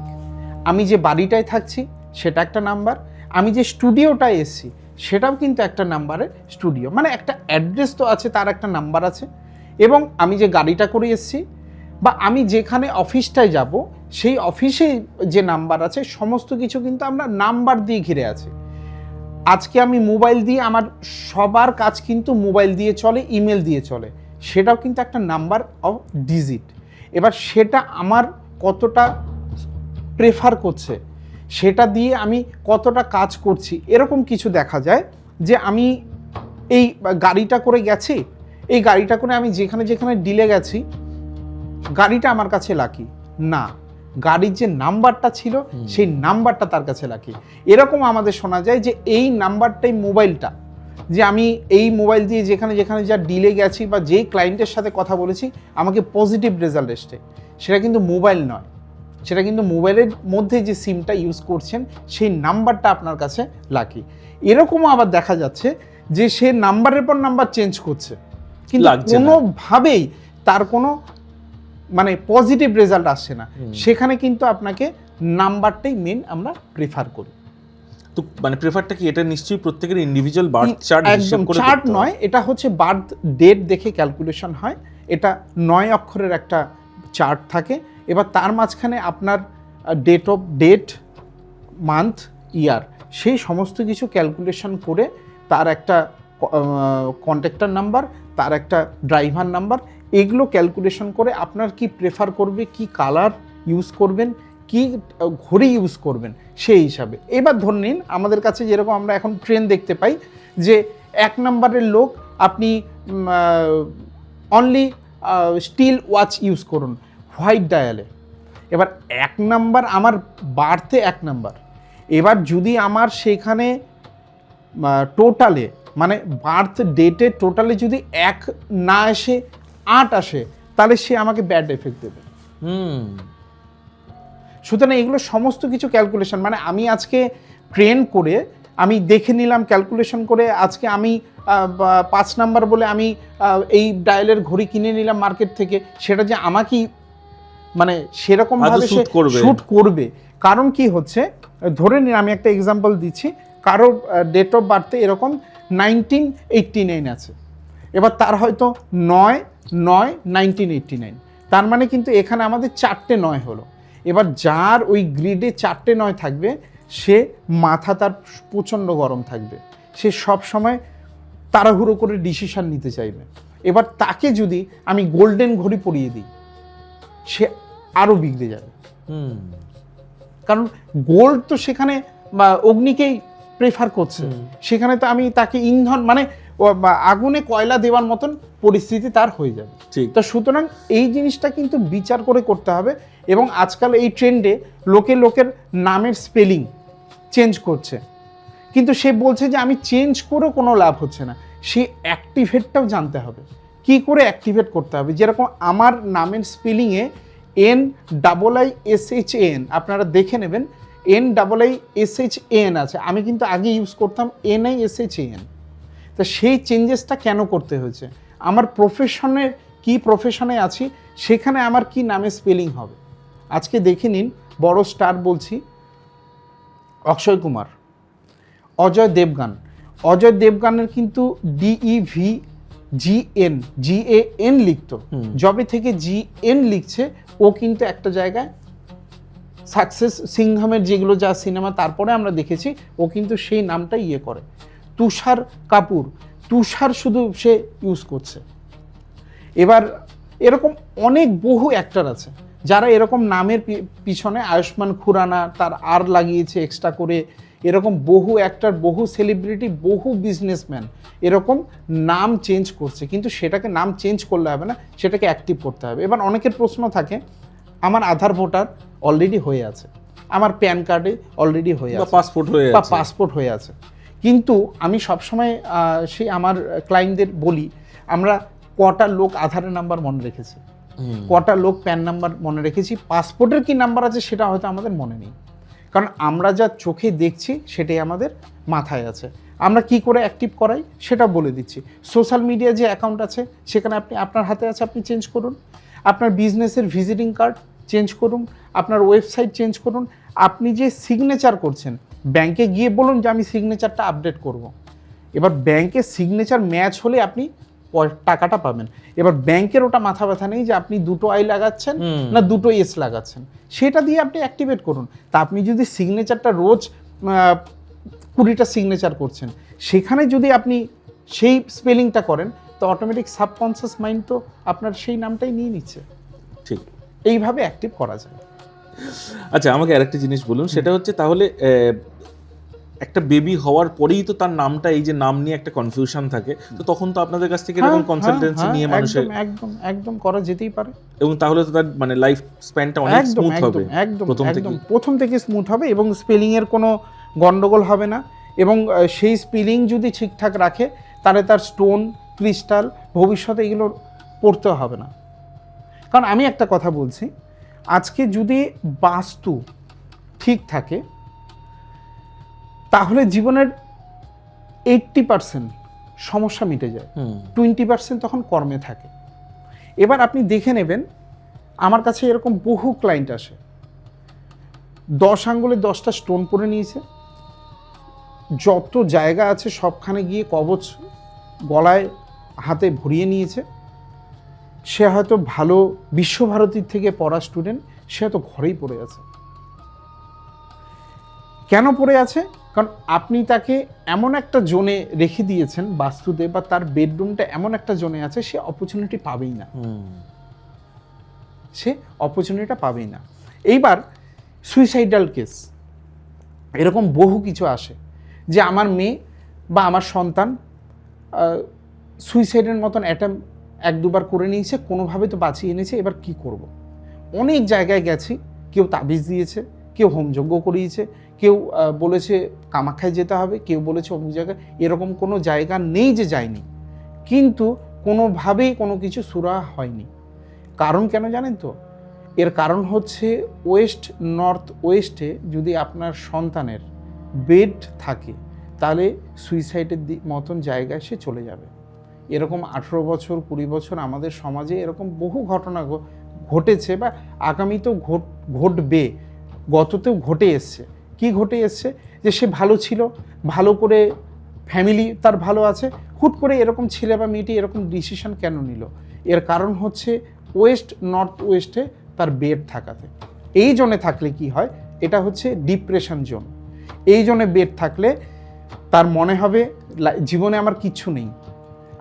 আমি যে বাড়িটায় থাকছি সেটা একটা নাম্বার, আমি যে স্টুডিওটায় এসছি সেটাও কিন্তু একটা নাম্বারের স্টুডিও, মানে একটা অ্যাড্রেস তো আছে, তার একটা নাম্বার আছে। এবং আমি যে গাড়িটা করে এসছি বা আমি যেখানে অফিসটায় যাব, সেই অফিসে যে নাম্বার আছে, সমস্ত কিছু কিন্তু আমরা নাম্বার দিয়ে ঘিরে আছি। আজকে আমি মোবাইল দিয়ে, আমার সবার কাজ কিন্তু মোবাইল দিয়ে চলে, ইমেল দিয়ে চলে, সেটাও কিন্তু একটা নাম্বার অফ ডিজিট। এবার সেটা আমার কতটা প্রেফার করছে, সেটা দিয়ে আমি কতটা কাজ করছি, এরকম কিছু দেখা যায়। যে আমি এই গাড়িটা করে গেছি, এই গাড়িটা করে আমি যেখানে যেখানে ডিলে গেছি, গাড়িটা আমার কাছে লাকি না, গাড়ির যে নাম্বারটা ছিল সেই নাম্বারটা তার কাছে লাকি। এরকম আমাদের শোনা যায় যে এই নাম্বারটাই মোবাইলটা যে আমি এই মোবাইল দিয়ে যেখানে যেখানে যা ডিলে গেছি বা যেই ক্লায়েন্টের সাথে কথা বলেছি আমাকে পজিটিভ রেজাল্ট এসছে, সেটা কিন্তু মোবাইল নয়, সেটা কিন্তু মোবাইলের মধ্যে যে সিমটা ইউজ করছেন সেই নাম্বারটা আপনার কাছে লাকি। এরকমও আবার দেখা যাচ্ছে যে সে নাম্বারের পর নাম্বার চেঞ্জ করছে কিন্তু লাগছে না। কোনোভাবেই তার কোনো মানে পজিটিভ রেজাল্ট আসছে না, সেখানে কিন্তু আপনাকে নাম্বারটাই মেন আমরা প্রেফার করি। তো মানে প্রেফারটা কি, এটা নিশ্চয়ই প্রত্যেকের ইন্ডিভিজুয়াল বার্থ চার্ট একদম চার্ট নয়, এটা হচ্ছে বার্থ ডেট দেখে ক্যালকুলেশন হয়। এটা 9 অক্ষরের একটা চার্ট থাকে, এবার তার মাঝখানে আপনার ডেট অফ ডেট, মান্থ, ইয়ার, সেই সমস্ত কিছু ক্যালকুলেশন করে তার একটা কন্ট্যাক্টর নাম্বার, তার একটা ড্রাইভার নাম্বার, এগুলো ক্যালকুলেশন করে আপনার কি প্রেফার করবে, কি কালার ইউজ করবেন, কি ঘড়ি ইউজ করবেন সেই হিসাবে। এবার ধরে নিন আমাদের কাছে যেরকম আমরা এখন ট্রেন্ড দেখতে পাই যে 1 নম্বরের লোক আপনি অনলি স্টিল ওয়াচ ইউজ করুন হোয়াইট ডায়ালে। এবার 1 নাম্বার আমার বাড়তে 1 নাম্বার, এবার যদি আমার সেখানে টোটালে মানে বার্থ ডেটে টোটালে যদি 1 না আসে 8 আসে তাহলে সে আমাকে ব্যাড এফেক্ট দেবে। সুতরাং এগুলো সমস্ত কিছু ক্যালকুলেশন, মানে আমি আজকে ট্রেন করে আমি দেখে নিলাম ক্যালকুলেশন করে, আজকে আমি 5 নাম্বার বলে আমি এই ডায়ালের ঘড়ি কিনে নিলাম মার্কেট থেকে, সেটা যে আমাকেই মানে সেরকমভাবে শ্যুট করবে। কারণ কি হচ্ছে, ধরে নিন আমি একটা এক্সাম্পল দিচ্ছি, কারো ডেট অফ বার্থে এরকম 1989 আছে, এবার তার হয়তো 9/9/1989, তার মানে কিন্তু এখানে আমাদের 4টে 9 হলো। এবার যার ওই গ্রিডে 4টে 9 থাকবে সে মাথা তার প্রচণ্ড গরম থাকবে, সে সব সময় তাড়াহুড়ো করে ডিসিশন নিতে চাইবে। এবার তাকে যদি আমি গোল্ডেন ঘড়ি পরিয়ে দিই সে আরও বিগড়ে যাবে, কারণ গোল্ড তো সেখানে অগ্নিকেই প্রেফার করছে, সেখানে তো আমি তাকে ইন্ধন মানে আগুনে কয়লা দেওয়ার মতন পরিস্থিতি তার হয়ে যাবে। তো সুতরাং এই জিনিসটা কিন্তু বিচার করে করতে হবে। এবং আজকাল এই ট্রেন্ডে লোকের নামের স্পেলিং চেঞ্জ করছে, কিন্তু সে বলছে যে আমি চেঞ্জ করেও কোনো লাভ হচ্ছে না, সে অ্যাক্টিভেটটাও জানতে হবে, কি করে অ্যাক্টিভেট করতে হবে। যেরকম আমার নামের স্পেলিংয়ে NIISHAN, আপনারা দেখে নেবেন NIISHAN আছে, আমি কিন্তু আগে ইউজ করতাম NISHAN। তা সেই চেঞ্জেসটা কেন করতে হয়েছে, আমার প্রফেশনের কি প্রফেশনে আছি সেখানে আমার কি নামে স্পেলিং হবে। আজকে দেখে নিন বড় স্টার বলছি, অক্ষয় কুমার, অজয় দেবগানের কিন্তু DEVGAN লিখতো, যবে থেকে GN লিখছে ও কিন্তু একটা জায়গায় সাকসেস, সিংহামের যেগুলো যা সিনেমা তারপরে আমরা দেখেছি ও কিন্তু সেই নামটা করে। তুষার কাপুর, তুষার শুধু সে ইউজ করছে। এবার এরকম অনেক বহু অ্যাক্টর আছে যারা এরকম নামের পিছনে, আয়ুষ্মান খুরানা তার আর লাগিয়েছে এক্সট্রা করে, এরকম বহু অ্যাক্টর, বহু সেলিব্রিটি, বহু বিজনেসম্যান এরকম নাম চেঞ্জ করছে, কিন্তু সেটাকে নাম চেঞ্জ করলে হবে না, সেটাকে অ্যাক্টিভ করতে হবে। এবার অনেকের প্রশ্ন থাকে আমার আধার ভোটার অলরেডি হয়ে আছে, আমার প্যান কার্ডে অলরেডি হয়ে আছে, পাসপোর্ট হয়ে আছে, কিন্তু আমি সবসময় সেই আমার ক্লায়েন্টদের বলি আমরা কটা লোক আধারের নাম্বার মনে রেখেছি, কটা লোক প্যান নাম্বার মনে রেখেছি, পাসপোর্টের কি নাম্বার আছে সেটা হয়তো আমাদের মনে নেই, কারণ আমরা যা চোখে দেখছি সেটাই আমাদের মাথায় আছে। আমরা কি করে অ্যাক্টিভ করাই সেটা বলে দিচ্ছি। সোশ্যাল মিডিয়া যে অ্যাকাউন্ট আছে সেখানে আপনি, আপনার হাতে আছে, আপনি চেঞ্জ করুন। আপনার বিজনেসের ভিজিটিং কার্ড চেঞ্জ করুন, আপনার ওয়েবসাইট চেঞ্জ করুন। আপনি যে সিগনেচার করছেন ব্যাংকে গিয়ে বলুন যে আমি সিগনেচারটা আপডেট করব। এবার ব্যাংকের সিগনেচার ম্যাচ হলে আপনি টাকাটা পাবেন। এবার ব্যাংকের ওটা মাথা ব্যথা নেই যে আপনি 2টো I লাগাচ্ছেন না 2টো S লাগাচ্ছেন, সেটা দিয়ে আপনি অ্যাক্টিভেট করুন। তা আপনি যদি সিগনেচারটা রোজ 20টা সিগনেচার করছেন, সেখানে যদি আপনি সেই স্পেলিংটা করেন তো অটোমেটিক সাবকনসিয়াস মাইন্ড তো আপনার সেই নামটাই নিয়ে নিচ্ছে। ঠিক এইভাবে অ্যাক্টিভ করা যায়। আচ্ছা, আমাকে আরেকটা জিনিস বলুন, সেটা হচ্ছে তাহলে একটা বেবি হওয়ার পরেই তো তার নামটা, এই যে নাম নিয়ে একটা কনফিউশন থাকে, তো তখন তো আপনাদের কাছ থেকে এরকম কনসালটেন্সি নিয়ে মানুষের একদম করা যেতেই পারে, এবং তাহলে তো তার মানে লাইফ স্প্যানটা অনেক স্মুথ হবে, একদম প্রথম থেকে স্মুথ হবে এবং স্পেলিং এর কোনো গন্ডগোল হবে না। এবং সেই স্পিলিং যদি ঠিকঠাক রাখে তাহলে তার স্টোন ক্রিস্টাল ভবিষ্যতে এগুলো পড়তে হবে না। কারণ আমি একটা কথা বলছি, আজকে যদি বাস্তু ঠিক থাকে তাহলে জীবনের 80% সমস্যা মিটে যায়, 20% তখন কর্মে থাকে। এবার আপনি দেখে নেবেন, আমার কাছে এরকম বহু ক্লায়েন্ট আসে, 10 আঙ্গুলে 10টা স্টোন পরে নিয়েছে, যত জায়গা আছে সবখানে গিয়ে কবচ গলায় হাতে ভরিয়ে নিয়েছে। সে হয়তো ভালো বিশ্বভারতীর থেকে পড়া স্টুডেন্ট, সে হয়তো ঘরেই পড়ে আছে। কেন পড়ে আছে? কারণ আপনি তাকে এমন একটা জোনে রেখে দিয়েছেন বাস্তুতে, বা তার বেডরুমটা এমন একটা জোনে আছে, সে অপরচুনিটি পাবেই না, সে অপরচুনিটিটা পাবেই না। এইবার সুইসাইডাল কেস এরকম বহু কিছু আসে যে আমার মেয়ে বা আমার সন্তান সুইসাইডের মতন অ্যাটেম্প 1-2বার করে নিয়েছে, কোনোভাবে তো বাঁচিয়ে এনেছে, এবার কি করব। অনেক জায়গায় গেছি, কেউ তাবিজ দিয়েছে, কেউ হোমযজ্ঞ করিয়েছে, কেউ বলেছে কামাখ্যায় যেতে হবে, কেউ বলেছে অমুক জায়গায়। এরকম কোনো জায়গা নেই যে যায়নি, কিন্তু কোনোভাবেই কোনো কিছু সুরাহা হয়নি। কারণ কেন জানেন তো? এর কারণ হচ্ছে ওয়েস্ট নর্থ ওয়েস্টে যদি আপনার সন্তানের বেড থাকে তাহলে সুইসাইডের মতন জায়গায় সে চলে যাবে। এরকম 18 বছর 20 বছর আমাদের সমাজে এরকম বহু ঘটনা ঘটেছে, বা আগামীতেও ঘটবে, গততেও ঘটে এসছে। কি ঘটে এসছে? যে সে ভালো ছিল, ভালো করে ফ্যামিলি তার ভালো আছে, হুট করে এরকম ছেলে বা মেয়েটি এরকম ডিসিশন কেন নিল? এর কারণ হচ্ছে ওয়েস্ট নর্থ ওয়েস্টে তার বেড থাকাতে। এই জোনে থাকলে কি হয়? এটা হচ্ছে ডিপ্রেশন জোন। এই জোনে বেড থাকলে তার মনে হবে জীবনে আমার কিচ্ছু নেই,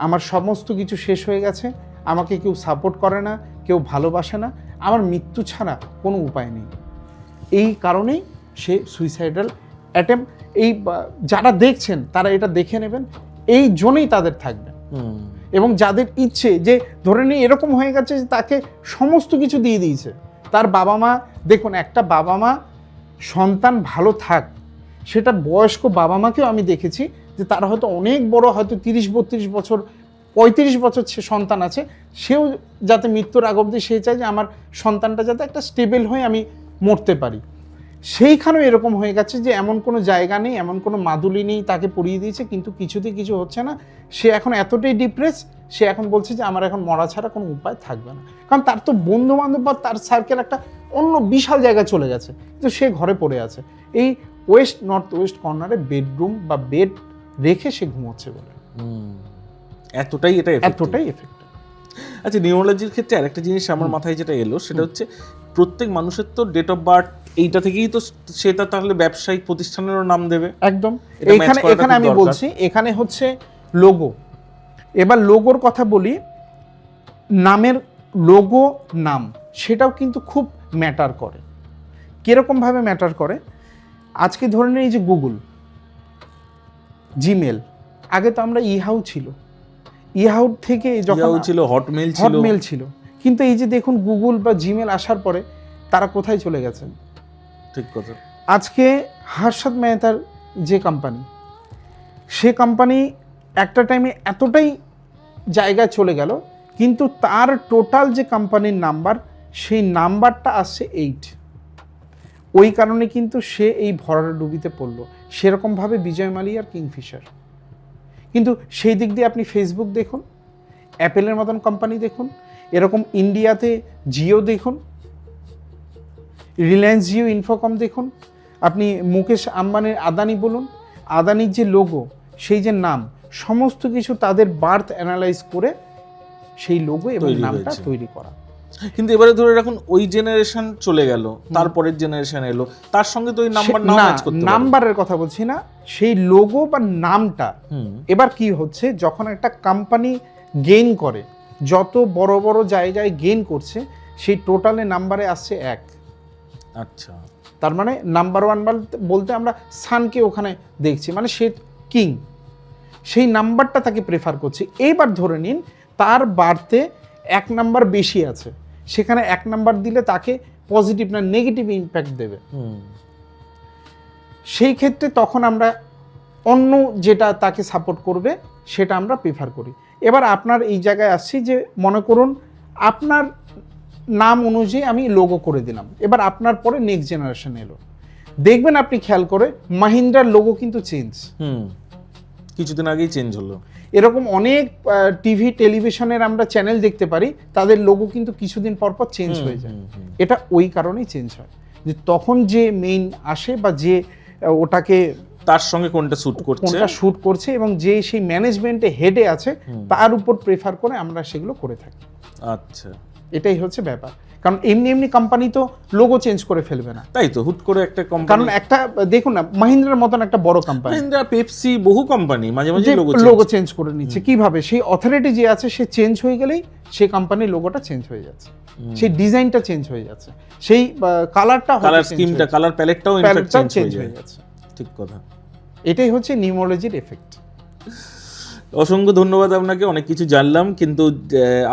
আমার সমস্ত কিছু শেষ হয়ে গেছে, আমাকে কেউ সাপোর্ট করে না, কেউ ভালোবাসে না, আমার মৃত্যু ছাড়া কোনো উপায় নেই। এই কারণেই সে সুইসাইডাল অ্যাটেম্প, এই যারা দেখছেন তারা এটা দেখে নেবেন, এই জন্যই তাদের থাকবে। এবং যাদের ইচ্ছে যে ধরে নিয়ে এরকম হয়ে গেছে যে তাকে সমস্ত কিছু দিয়ে দিয়েছে, তার বাবা মা, দেখুন একটা বাবা মা সন্তান ভালো থাক, সেটা বয়স্ক বাবা মাকেও আমি দেখেছি যে তারা হয়তো অনেক বড়, হয়তো 30-32 বছর 35 বছর সে সন্তান আছে, সেও যাতে মৃত্যুর আগ অবধি সে চায় যে আমার সন্তানটা যাতে একটা স্টেবল হয়ে আমি মরতে পারি। সেইখানেও এরকম হয়ে গেছে যে এমন কোনো জায়গা নেই, এমন কোনো মাদুলি নেই, তাকে পরিয়ে দিয়েছে, কিন্তু কিছুতেই কিছু হচ্ছে না। সে এখন এতটাই ডিপ্রেস, সে এখন বলছে যে আমার এখন মরা ছাড়া কোনো উপায় থাকবে না। কারণ তার তো বন্ধু বান্ধব বা তার সার্কেল একটা অন্য বিশাল জায়গায় চলে গেছে, কিন্তু সে ঘরে পড়ে আছে। এই ওয়েস্ট নর্থ ওয়েস্ট কর্নারে বেডরুম বা বেড রেখে সে ঘুমোচ্ছে বলে। এতটাই এফেক্ট। আচ্ছা, নিউরোলজির ক্ষেত্রে আরেকটা জিনিস আমার মাথায় যেটা এলো, সেটা হচ্ছে প্রত্যেক মানুষের তো ডেট অফ বার্থ এইটা থেকেই তো সে তাহলে ব্যবসায়িক প্রতিষ্ঠানেরও নাম দেবে। একদম। এখানে আমি বলছি, এখানে হচ্ছে লোগো। এবার লোগোর কথা বলি, নামের লোগো নাম সেটাও কিন্তু খুব ম্যাটার করে। কিরকমভাবে ম্যাটার করে? আজকে ধরে নিন এই যে গুগল, জিমেল, আগে তো আমরা ইহাউ ছিল, ইহাউ থেকে যখন ছিল হটমেল ছিল, কিন্তু এই যে দেখুন গুগল বা জিমেল আসার পরে তারা কোথায় চলে গেছেন? ঠিক কথা। আজকে হর্ষদ মেহতার যে কোম্পানি, সে কোম্পানি একটা টাইমে এতটাই জায়গায় চলে গেল, কিন্তু তার টোটাল যে কোম্পানির নাম্বার, সেই নাম্বারটা আসছে 8। ওই কারণে কিন্তু সে এই ভরাডুবিতে পড়লো। সেরকমভাবে বিজয় মালিয়ার কিংফিশার। কিন্তু সেই দিক দিয়ে আপনি ফেসবুক দেখুন, অ্যাপেলের মতন কোম্পানি দেখুন, এরকম ইন্ডিয়াতে জিও দেখুন, রিলায়েন্স জিও ইনফোকম দেখুন, আপনি মুকেশ আম্বানির আদানি বলুন, আদানির যে লোগো, সেই যে নাম, সমস্ত কিছু তাদের বার্থ অ্যানালাইজ করে সেই লোগো এবং নামটা তৈরি করা। কিন্তু এবারে ধরে রাখুন ওই জেনারেশন চলে গেল, তারপরের জেনারেশন এলো, তার সঙ্গে তো ওই নাম্বার না ম্যাচ করতে পারে। নাম্বারের কথা বলছি না, সেই লোগো বা নামটা। এবার কি হচ্ছে, যখন একটা কোম্পানি গেইন করে, যত বড় বড় জায়গায় গেইন করছে, সেই টোটালে নাম্বারে আসছে 1। আচ্ছা, তার মানে নাম্বার 1 বলতে আমরা সানকে ওখানে দেখছি, মানে সে কিং, সেই নাম্বারটা তাকে প্রেফার করছে। এইবার ধরে নিন তার বার্থে 1 নাম্বার বেশি আছে, সেখানে 1 নাম্বার দিলে তাকে পজিটিভ না নেগেটিভ ইম্প্যাক্ট দেবে। সেই ক্ষেত্রে তখন আমরা অন্য যেটা তাকে সাপোর্ট করবে সেটা আমরা প্রেফার করি। এবার আপনার এই জায়গায় আসছি যে মনে করুন আপনার নাম অনুযায়ী আমি লোগো করে দিলাম, এবার আপনার পরে নেক্সট জেনারেশন এলো, দেখবেন আপনি খেয়াল করে মাহিন্দ্রার লোগো কিন্তু চেঞ্জ। কিছুদিন আগেই চেঞ্জ হলো। এরকম অনেক টিভি টেলিভিশনের আমরা চ্যানেল দেখতে পারি, তাদের লোগো কিন্তু কিছুদিন পর পর চেঞ্জ হয়ে যায়। এটা ওই কারণেই চেঞ্জ হয় যে তখন যে মেইন আসে বা যে ওটাকে তার সঙ্গে কোনটা শ্যুট করছে এবং যে সেই ম্যানেজমেন্টে হেডে আছে তার উপর প্রেফার করে আমরা সেগুলো করে থাকি। আচ্ছা, এটাই হচ্ছে ব্যাপার। কারণ এমনি এমনি কোম্পানি তো লোগো চেঞ্জ করে ফেলবে না, তাই তো হুট করে একটা কোম্পানি, কারণ একটা দেখুন না মাহিন্দ্রার মতন একটা বড় কোম্পানি, মাহিন্দ্রা, পেপসি, বহু কোম্পানি মাঝে মাঝে লোগো চেঞ্জ করে নিচ্ছে। কিভাবে? সেই অথরিটি যে আছে সে চেঞ্জ হয়ে গেলেই সেই কোম্পানির লোগোটা চেঞ্জ হয়ে যাচ্ছে, সেই ডিজাইনটা চেঞ্জ হয়ে যাচ্ছে, সেই কালারটা, কালার স্কিমটা, কালার প্যালেটটাও ইনফ্যাক্ট চেঞ্জ হয়ে যাচ্ছে। ঠিক কথা। এটাই হচ্ছে নিউমোলজির এফেক্ট। অসংখ্য ধন্যবাদ আপনাকে, অনেক কিছু জানলাম। কিন্তু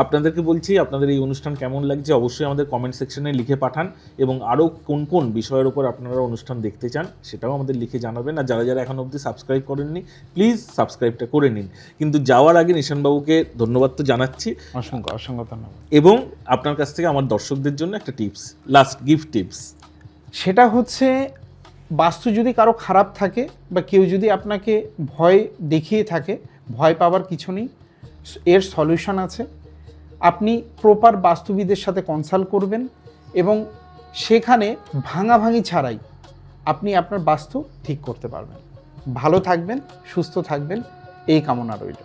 আপনাদেরকে বলছি, আপনাদের এই অনুষ্ঠান কেমন লাগছে অবশ্যই আমাদের কমেন্ট সেকশনে লিখে পাঠান, এবং আরও কোন কোন বিষয়ের উপর আপনারা অনুষ্ঠান দেখতে চান সেটাও আমাদের লিখে জানাবেন। আর যারা যারা এখন অবধি সাবস্ক্রাইব করেননি প্লিজ সাবস্ক্রাইবটা করে নিন। কিন্তু যাওয়ার আগে নিশানবাবুকে ধন্যবাদ তো জানাচ্ছি, অসংখ্য অসংখ্য ধন্যবাদ। এবং আপনার কাছ থেকে আমার দর্শকদের জন্য একটা টিপস, লাস্ট গিফট টিপস। সেটা হচ্ছে বাস্তু যদি কারো খারাপ থাকে বা কেউ যদি আপনাকে ভয় দেখিয়ে থাকে, ভয় পাওয়ার কিছু নেই, এর সলিউশন আছে। আপনি প্রপার বাস্তুবিদের সাথে কনসাল্ট করবেন এবং সেখানে ভাঙাভাঙি ছাড়াই আপনি আপনার বাস্তু ঠিক করতে পারবেন। ভালো থাকবেন, সুস্থ থাকবেন, এই কামনা রইল।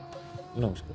নমস্কার।